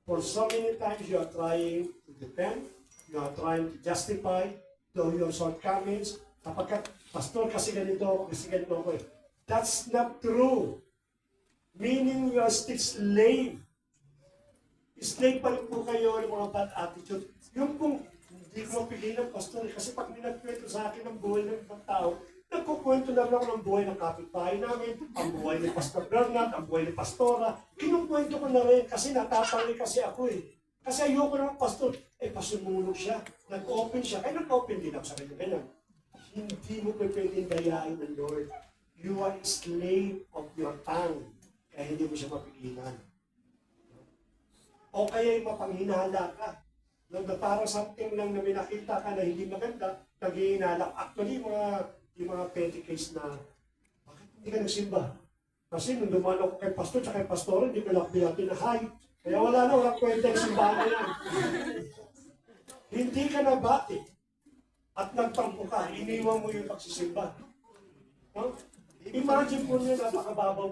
For so many times, you are trying to defend, you are trying to justify your shortcomings. Kapag pastor, kasi ganito ako eh. That's not true. Meaning you are still slave. Slave pa rin po kayo ng mga bad attitude. Yung pong hindi ko mapigilan, pastor, kasi pag minagkwento sa akin ng buhay ng ibang tao, nagkukwento na lang ng buhay ng kapitbahay namin, ang buhay ni Pastor Bernard, ang buhay ni Pastora. Kinukwento ko na rin kasi natatangi kasi ako eh. Kasi ayoko naman, pastor. Pasumulog siya. Nag-open siya. Kaya nag-open din ako sa kanya. Ganyan. Hindi mo pwedeng dayain ng Lord. You are a slave of your tongue. Kaya hindi mo siya mapigilan. O kaya mapanghinala ka. Na parang something lang na may nakita ka na hindi maganda, naghihinala. Actually, yung mga petty case na, bakit hindi ka nagsimba? Kasi nung dumaan ako kay pastor at kay pastor, hindi ko lang binatin na hi. Kaya walang kwenta yung simbahan na yan. Hindi ka nabati at nagtampo ka, iniwan mo yung pagsisimba. No? Imagine po nyo, napakababaw.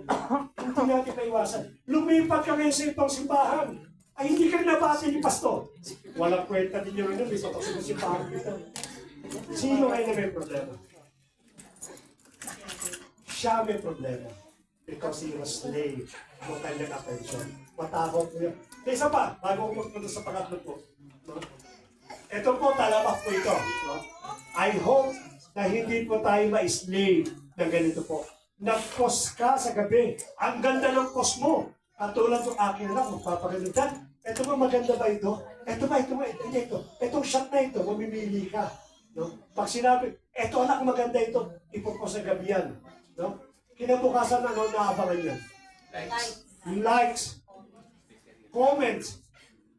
Hindi natin naiwasan. Lumipat ka ngayon sa itong simbahan. Ay, hindi ka nabati ni pastor. Walang kwenta din yung may papasok sa simbahan dito. Sino kayo na may problema? Siya may problema. Because he was slave ng kanyang attention. Matakot po yan. Isa pa, bago ko magpunta sa pangatlo po. No? Ito po, talamak po ito. No? I hope na hindi po tayo ma-slave ng ganito po. Nag-post ka sa gabi. Ang ganda ng post mo. Katulad ng akin lang, magpapagalitan. Ito ba maganda ba ito? Ito ba, hindi ito. Itong shot na ito, mamimili ka. No? Pag sinabi, eto anak maganda ito, ipopost sa gabi yan. No? Kinabukasan na naabangan yan. Likes. Comments.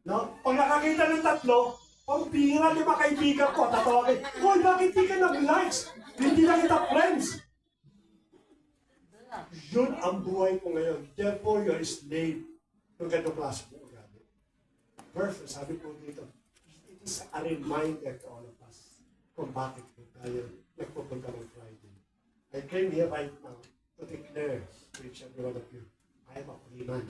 No? Pag nakakita ng tatlo, pang pira, 5 kaibigan ko, tatawagin, Hoy, bakit di ka nag-likes? Hindi na kita friends. Yun ang buhay ko ngayon. Therefore, you're a slave ng ganong klase mo. Perfect, sabi po dito, it is a reminder to all of us kung bakit po tayo nagpupunta ng Friday. I came here right now to declare to each and every one of you, I am a free man.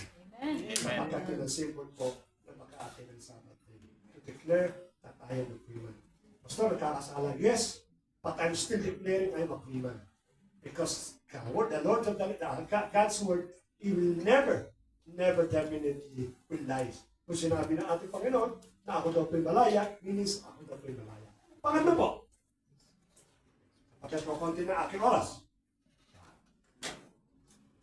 Sapagkat yun ang symbol po na maka-akin ng Sabbath day. To declare that I am a free man. Pastor, nagkakasala. Yes, but I'm still declaring I am a free man. Because the Lord of God's word, He will never terminately will lies. Kung sinabi ng ating Panginoon na ako daw po'y malaya, means ako daw po'y malaya. Pangatlo po, kapag ko konti na aking oras.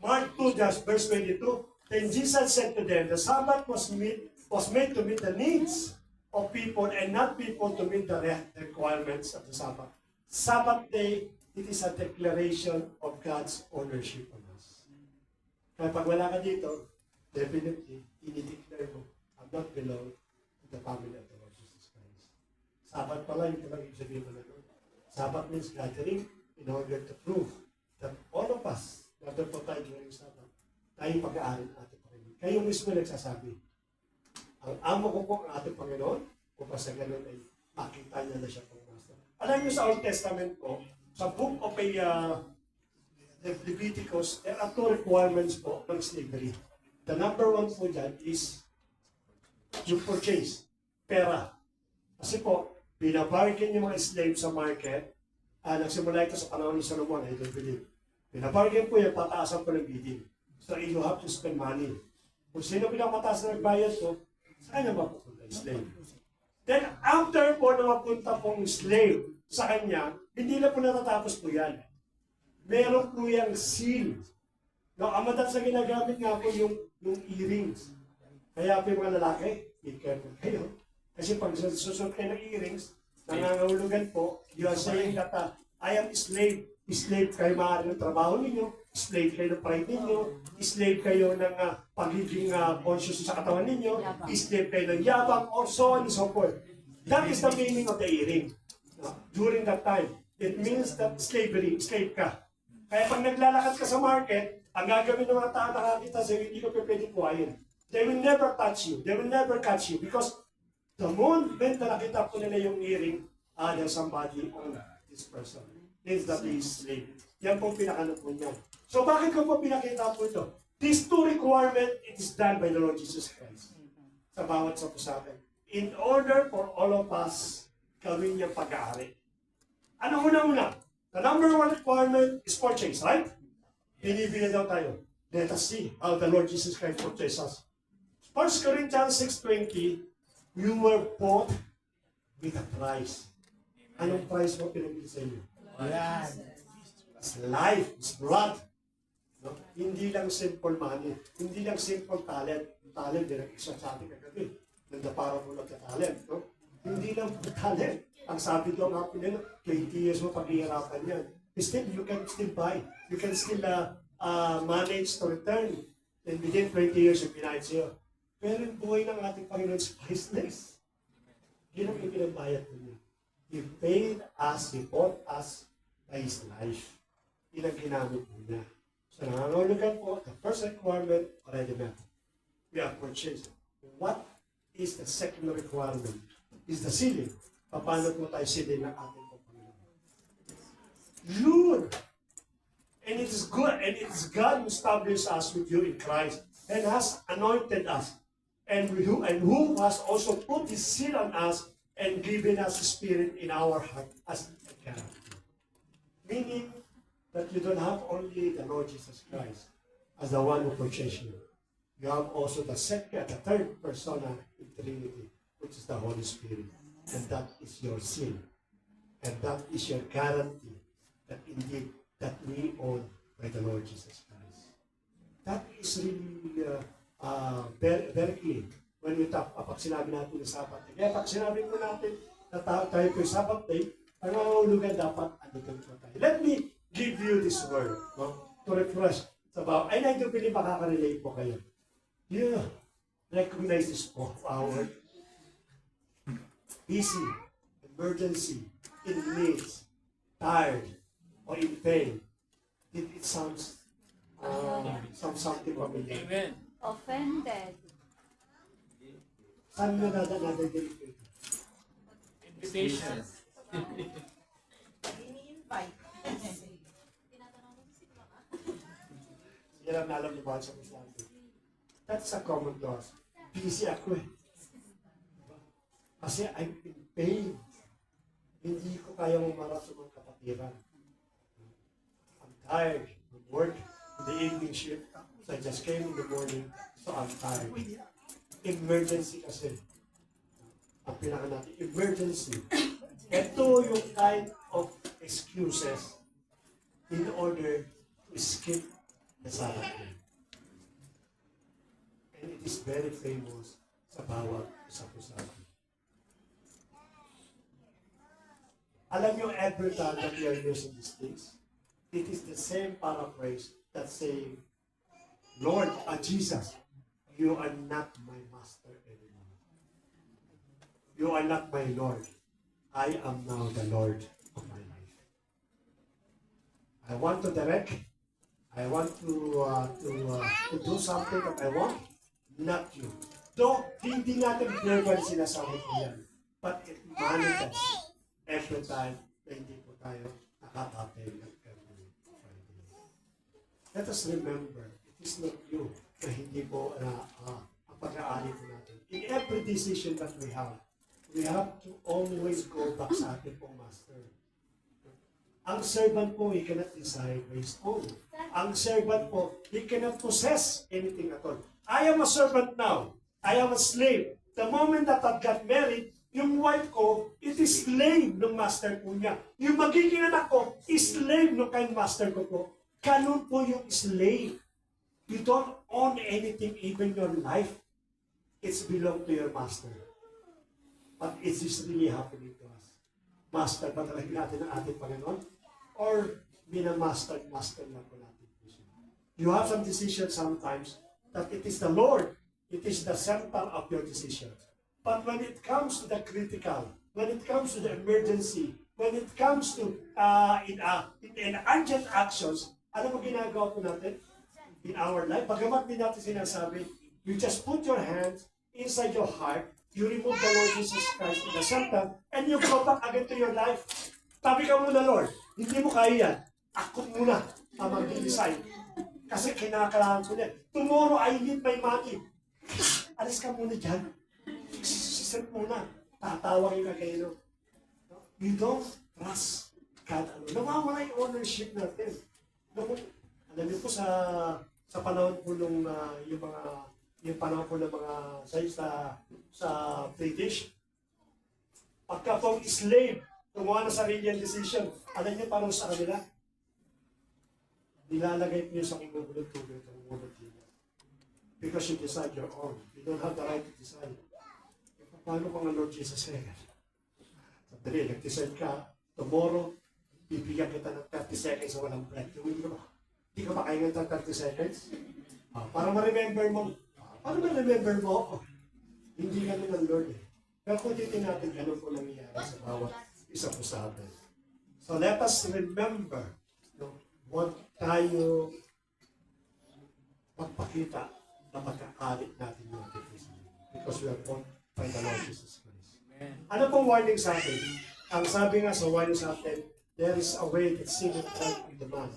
Mark 2, just verse 22, then Jesus said to them, the Sabbath was made to meet the needs of people and not people to meet the requirements of the Sabbath. Sabbath day, it is a declaration of God's ownership on us. Kaya pag wala ka dito, definitely, i-declare mo, I'm not belong to the family of the Lord Jesus Christ. Sabbath pala, yung ibig sabihin mo na doon. Sabbath means gathering in order to prove that all of us, natin po tayo during Sabbath, tayo pag-aari ng ating Panginoon. Kayo mismo nagsasabi, ang amo ko po ang ating Panginoon, kung pa sa ganun ay makita niya na siya pong master. Alam niyo sa Old Testament po, sa book of Leviticus, there are 2 requirements po ng slavery. The number 1 po dyan is yung purchase, pera. Kasi po, binabargain yung mga slave sa market. Nagsimula ito sa panahon ni Solomon, I don't believe. Binabargain po yung pataasan po ng bidding. So you have to spend money. Kung sino pinapataas na nagbayad po, saan niya mapupunta yung slave? Then after po na mapunta pong slave sa kanya, hindi na po natatapos po yan. Meron po yung seal. No, ang madalas na ginagamit nga po yung earrings. Kaya po yung mga lalaki, be careful kayo. Kasi pag susunod kayo ng earrings, nangangahulugan po, you are saying that I am slave. Slave kayo maaari ng trabaho ninyo, slave kayo ng pride ninyo, slave kayo ng pagiging conscious sa katawan ninyo, slave kayo ng yabang, or so on and so forth. That is the meaning of the earring. During that time, it means that slavery, slave ka. Kaya pag naglalakad ka sa market, ang gagawin ng mga tao nakakita sa'yo, hindi ko pwede kuhain. They will never touch you. They will never catch you because the moment na nakita po nila yung earring, there's somebody on this person. means that he is slave. Yan po pinakano po niya. So bakit ko po pinakita po ito? These two requirements, it is done by the Lord Jesus Christ. Sa bawat sa akin. In order for all of us, gawin niyang pag-aari. Ano una-una? The number one requirement is purchase, right? Binibili daw tayo. Let us see how the Lord Jesus Christ purchased us. 1 Corinthians 6:20, you were bought with a price. Anong price mo pinabili sa inyo? Yan. It's life, it's blood. No? Hindi lang simple money, hindi lang simple talent. Yung talent, direct isa sa ating kagabi. Nanda para mo lang talent. No? Hindi lang talent. Ang sabi doon nga po nila, 20 years mo paghihirapan yan. Still, you can still buy. You can still manage to return. And within 20 years, yung pinahit sa'yo. Pero yung buhay ng ating Panginoon is priceless. Yun ang ipinagbayad ko niya. He paid us, He bought us by His life. Yun ang ginamit mo niya. So nangangulugan po, the first requirement already met. We have purchased. What is the second requirement? Is the sealing. Paano po tayo sealing ng ating Panginoon? Yun! And it is good, and it is God who established us with you in Christ and has anointed us, and who has also put His seal on us and given us His Spirit in our heart as a guarantee. Meaning that you don't have only the Lord Jesus Christ as the one who purchased you. You have also the second, the third persona in Trinity, which is the Holy Spirit. And that is your seal. And that is your guarantee that indeed that we own by the Lord Jesus Christ. That is really very, very clear when we talk, pag sinabi natin ng Sabbath day. Kaya pag sinabi po natin na tayo po yung Sabbath day, ang nangangulugan dapat andito po tayo. Let me give you this word, no? To refresh sa bawat. I do believe makaka-relate po kayo. Yeah. Recognize this our busy, emergency, in needs, tired, or in pain. It sounds something familiar. Amen. Offended. Saan mo nadadagdag ito? Invitation. Ini-invite. Yan ang alam ni Bal sa Kristiyanto. That's a common to us. Busy ako eh. Kasi I'm in pain. Hindi ko kaya umarap sa mga kapatiran. I'm tired of work in the evening shift. So I just came in the morning, so I'm tired. Emergency kasi. Ang pinaka natin, emergency. Ito yung kind of excuses in order to skip the Sabbath day. And it is very famous sa bawat isa po sa atin. Alam nyo, every time that we are using these things, it is the same paraphrase that saying, Lord, Jesus, you are not my master anymore. You are not my Lord. I am now the Lord of my life. I want to direct. I want to do something that I want, not you. Though, hindi natin verbal sinasabi ko yan. But it manifests every time na hindi po tayo nakaka-attend at every Friday. Let us remember, it is not you na hindi po ang pag-aari po natin. In every decision that we have to always go back sa ating pong master. Ang servant po, he cannot decide by his own. Ang servant po, he cannot possess anything at all. I am a servant now. I am a slave. The moment that I got married, yung wife ko, it is slave ng master po niya. Yung magiging anak ko, is slave ng kind master ko po. Ganun po yung slave. You don't own anything, even your life. It's belong to your master. But is this really happening to us? Master ba talaga natin ang ating Panginoon? Or minamaster lang po natin po siya? You have some decisions sometimes that it is the Lord. It is the center of your decisions. But when it comes to the critical, when it comes to the emergency, when it comes to in urgent actions, ano mo ginagawa po natin in our life? Bagamat din natin sinasabi, you just put your hands inside your heart, you remove the Lord Jesus Christ in the center, and you go back again to your life. Tabi ka muna, Lord. Hindi mo kaya yan. Ako muna ang mag-design. Kasi kinakailangan ko yan. Tomorrow, I need my money. Alis ka muna dyan. Sisip muna. Tatawagin ka kayo. You don't trust God. Nawawala yung ownership natin. Alam niyo po sa panahon po nung yung panahon po ng mga sa British, pagka pong slave, gumawa ng sarili ang decision, alam niyo paano sa kanila? Nilalagay niyo sa kingubulong tubig ang umulog nila. Because you decide your own. You don't have the right to decide. Paano kung ang Lord Jesus said? Sabi, nag-decide ka, tomorrow, bibigyan kita ng 30 seconds sa walang break. Hindi ka makahingan ng 30 seconds? Para ma-remember mo. Paano ma-remember mo? Hindi ganun ng Lord eh. Pero kung titin natin, ganun po nangyayari sa bawat isa po sa atin. So let us remember, huwag tayo magpakita na magkakalit natin yung ating Christian. Because we are born by the Lord Jesus Christ. Ano pong warning sa atin? Ang sabi nga sa warning sa atin, there is a way that seemeth right in the man,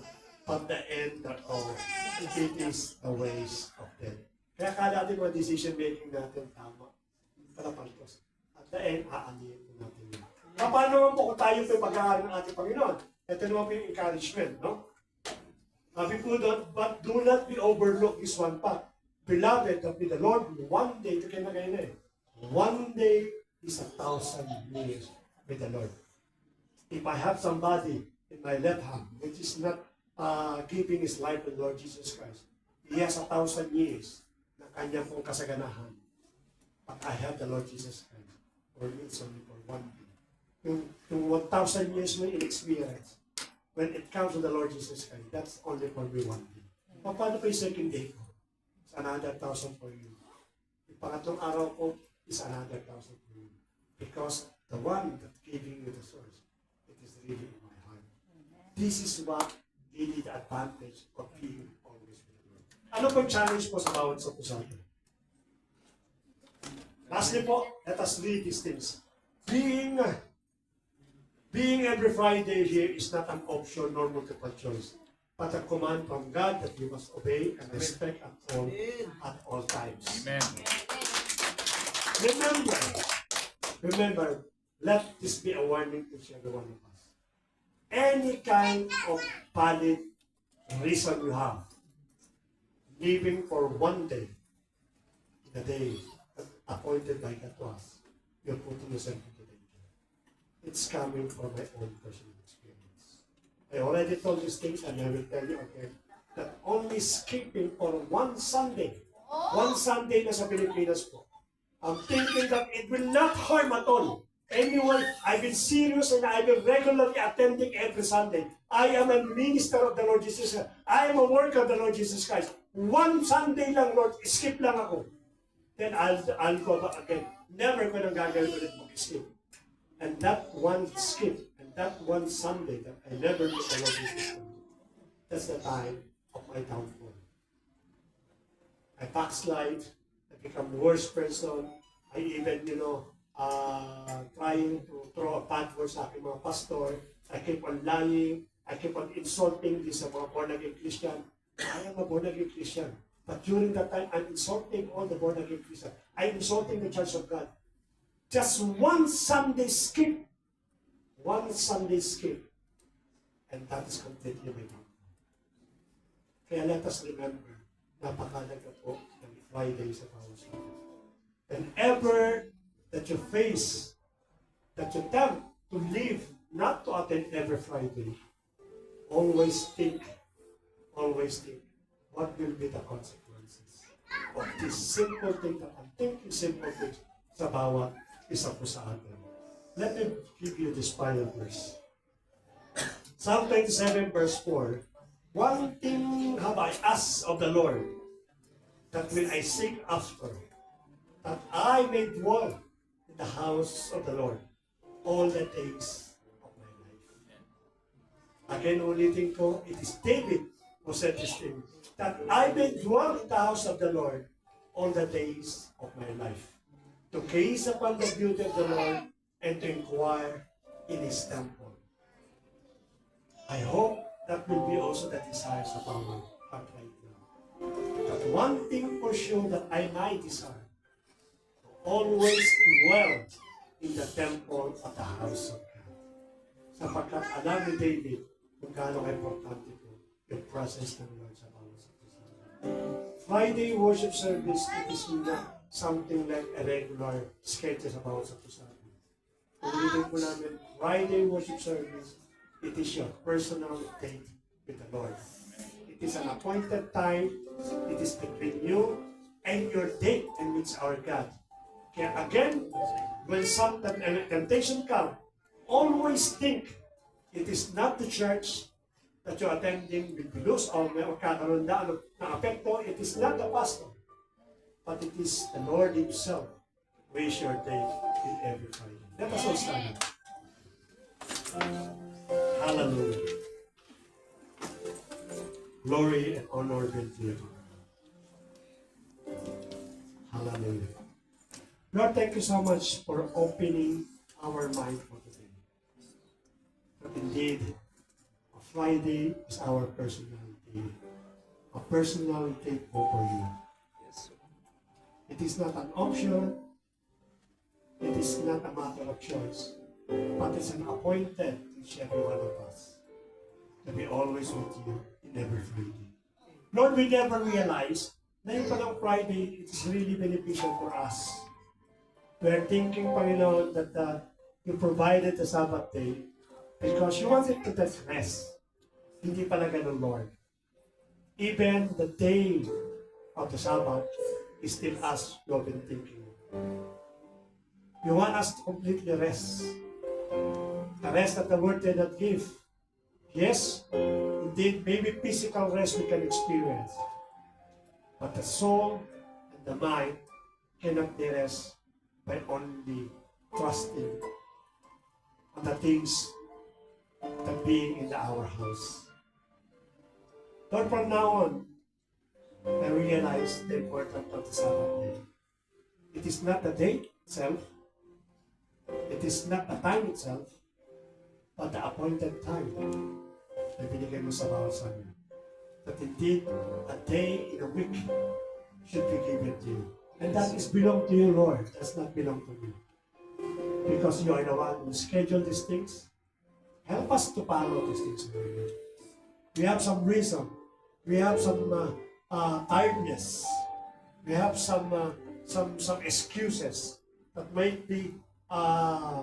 but the end thereof, it is the ways of death. Kaya kada natin mga decision making natin tama. Kalapagtos. At the end, aanihin po natin yun. Paano naman po kung tayo po yung pag-aaral ng ating Panginoon? Ito naman po yung encouragement, no? Sabi po doon, but do not be overlooked this one part. Beloved, that with the Lord, one day, ito kayo na kayo na eh. One day is 1,000 years with the Lord. If I have somebody in my left hand, which is not giving his life to the Lord Jesus Christ, he has 1,000 years na kanya pong kasaganahan. But I have the Lord Jesus Christ. For me, it's only for one day. Yung 1,000 years mo in-experience, when it comes to the Lord Jesus Christ, that's only for me one day. Paano pa yung second day ko? It's another 1,000 for you. Yung pangatlong araw ko is another 1,000 for you. Because the one that giving you the source, it is really in my heart. This is what really the advantage of being always with the Lord. Ano pong challenge po sa bawat sa pusato? Lastly po, let us read these things. Being every Friday here is not an option nor multiple choice, but a command from God that we must obey and respect at all times. Amen. Remember, let this be a warning to every one of us. Any kind of valid reason you have, living for one day, in a day appointed by God to us, you're putting yourself into danger. It's coming from my own personal experience. I already told these things and I will tell you again that only skipping for one Sunday na sa Pilipinas po, I'm thinking that it will not harm at all. Anyway, I've been serious and I've been regularly attending every Sunday. I am a minister of the Lord Jesus Christ. I am a worker of the Lord Jesus Christ. One Sunday lang, Lord, skip lang ako. Then I'll go back again. Never ko nang gagawin ulit mag-skip. And that one skip, and that one Sunday that I never did the Lord Jesus Christ, that's the time of my downfall. I backslide, I become a worse person. I even, trying to throw a bad word sa aking mga pastor. I keep on lying. I keep on insulting these mga born-again Christian. I am a born-again Christian. But during that time, I'm insulting all the born-again Christians. I'm insulting the Church of God. Just one Sunday skip. One Sunday skip. And that is completely my downfall. Kaya let us remember, napakalaga po ng Friday sa bawat sa atin. Whenever that you face, that you attempt to live, not to attend every Friday, always think, what will be the consequences of this simple thing that I'm thinking simple things sa bawat isa po sa atin. Let me give you this final verse. Psalm 27 verse 4, one thing have I asked of the Lord, that will I seek after, that I may dwell in the house of the Lord all the days of my life. Again, ulitin ko, it is David who said this thing, that I may dwell in the house of the Lord all the days of my life, to gaze upon the beauty of the Lord and to inquire in His temple. I hope that will be also the desires of our heart right now. But one thing for sure that I might desire, to always dwell in the temple of the house of God. Sapagkat alam ni David kung gaano importante po yung presence ng Lord sa bawat sa puso. Friday worship service, it is not something like a regular schedule sa bawat sa puso. Kung ulitin po namin, Friday worship service, it is your personal date with the Lord. It is an appointed time. It is between you and your date and with our God. Kaya again, when some temptation comes, always think it is not the church that you're attending will be loose or may magkakaroon na ng apekto. It is not the pastor, but it is the Lord Himself. Raise your day in every Friday. Let us all stand up. Hallelujah. Glory and honor be to you. Hallelujah. Lord, thank you so much for opening our mind for today. But indeed, a Friday is our personality. A personality for you. It is not an option. It is not a matter of choice. But it's an appointed to each every one of us to be always with you in every Friday. Lord, we never realize na yung palang Friday, it is really beneficial for us. We are thinking, Panginoon, that you provided the Sabbath day because you wanted to take rest. Hindi pala ganun, Lord. Even the day of the Sabbath is still us you have been thinking. You want us to completely rest. The rest that the Word did not give. Yes, indeed, maybe physical rest we can experience. But the soul and the mind cannot be rest by only trusting on the things that being in our house. Lord, from now on, I realize the importance of the Sabbath day. It is not the day itself. It is not the time itself, but the appointed time na binigay mo sa bawat sa amin. That indeed, a day in a week should be given to you. And that is belong to you, Lord. Does not belong to me. Because you are the one who scheduled these things. Help us to follow these things, Lord. We have some reason. We have some tiredness. We have some excuses that might be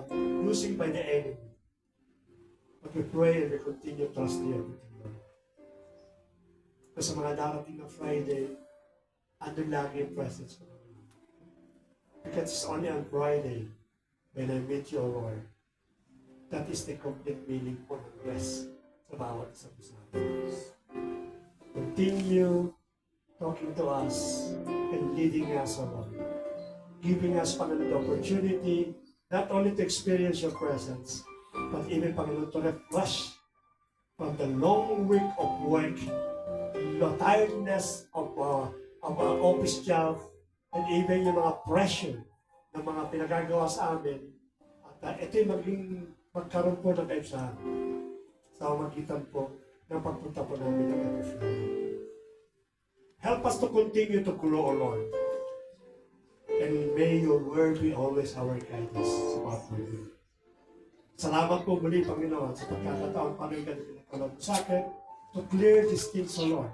used by the enemy. But we pray and we continue trusting everything, Lord. Kasi sa mga darating na Friday, andun lagi yung presence ko. Because it's only on Friday when I meet you, Lord. That is the complete meaning for the rest sa bawat isa po sa atin. Continue talking to us and leading us, O Lord. Giving us, Panginoon, the opportunity not only to experience your presence, but even, Panginoon, to refresh from the long week of work, the tiredness of office job, and even yung mga pressure ng mga pinagagawa sa amin. At ito'y magkaroon po ng kaisahan sa magitan po ng pagpunta po namin ng every Friday. Help us to continue to grow, O Lord. And may your word be always our guidance sa what we do. Salamat po muli, Panginoon, sa pagkakataon pa rin ka na pinagkalog sa akin to clear these things, O Lord.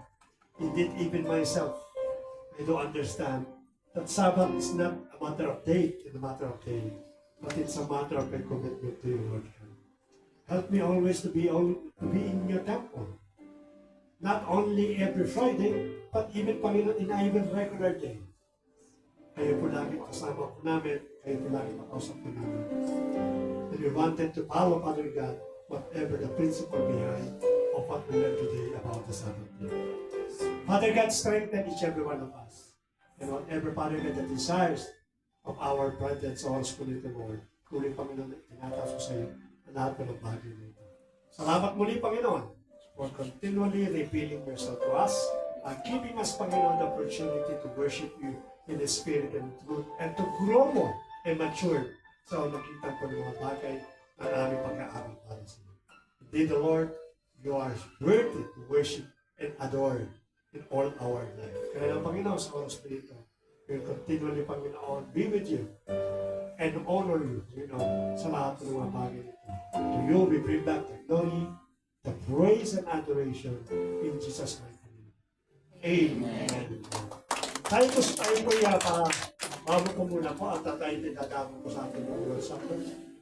Indeed, even myself, I do understand that Sabbath is not a matter of date and a matter of day, but it's a matter of a commitment to you, Lord. Help me always to be in your temple. Not only every Friday, but even, Panginoon, in even regular day. Kayo po lagi makasama po namin, kayo po lagi makausap po namin. And we wanted to follow, Father God, whatever the principle behind of what we learned today about the Sabbath day. Father God, strengthen each every one of us. And whatever, Father God, the desires of our brethren sa oras po nito, Lord, kuling, Panginoon, tinataas ko sa iyo ang lahat po ng bagay nito. Salamat muli, Panginoon, for continually revealing yourself to us and giving us, Panginoon, the opportunity to worship you in the Spirit and truth and to grow more and mature sa nakitan po ng mga bagay na aming pag-aaral para sa iyo. Indeed, the Lord, You are worthy to worship and adore in all our life. Kaya ng Panginoon sa oras na ito, will continually, Panginoon, be with you and honor you, sa lahat ng mga bagay nito. To you we bring back the glory, the praise and adoration in Jesus' mighty name. Amen. Tayo po sa tayo po para bago ko muna po at tatay tinatapon ko sa ating mga worship.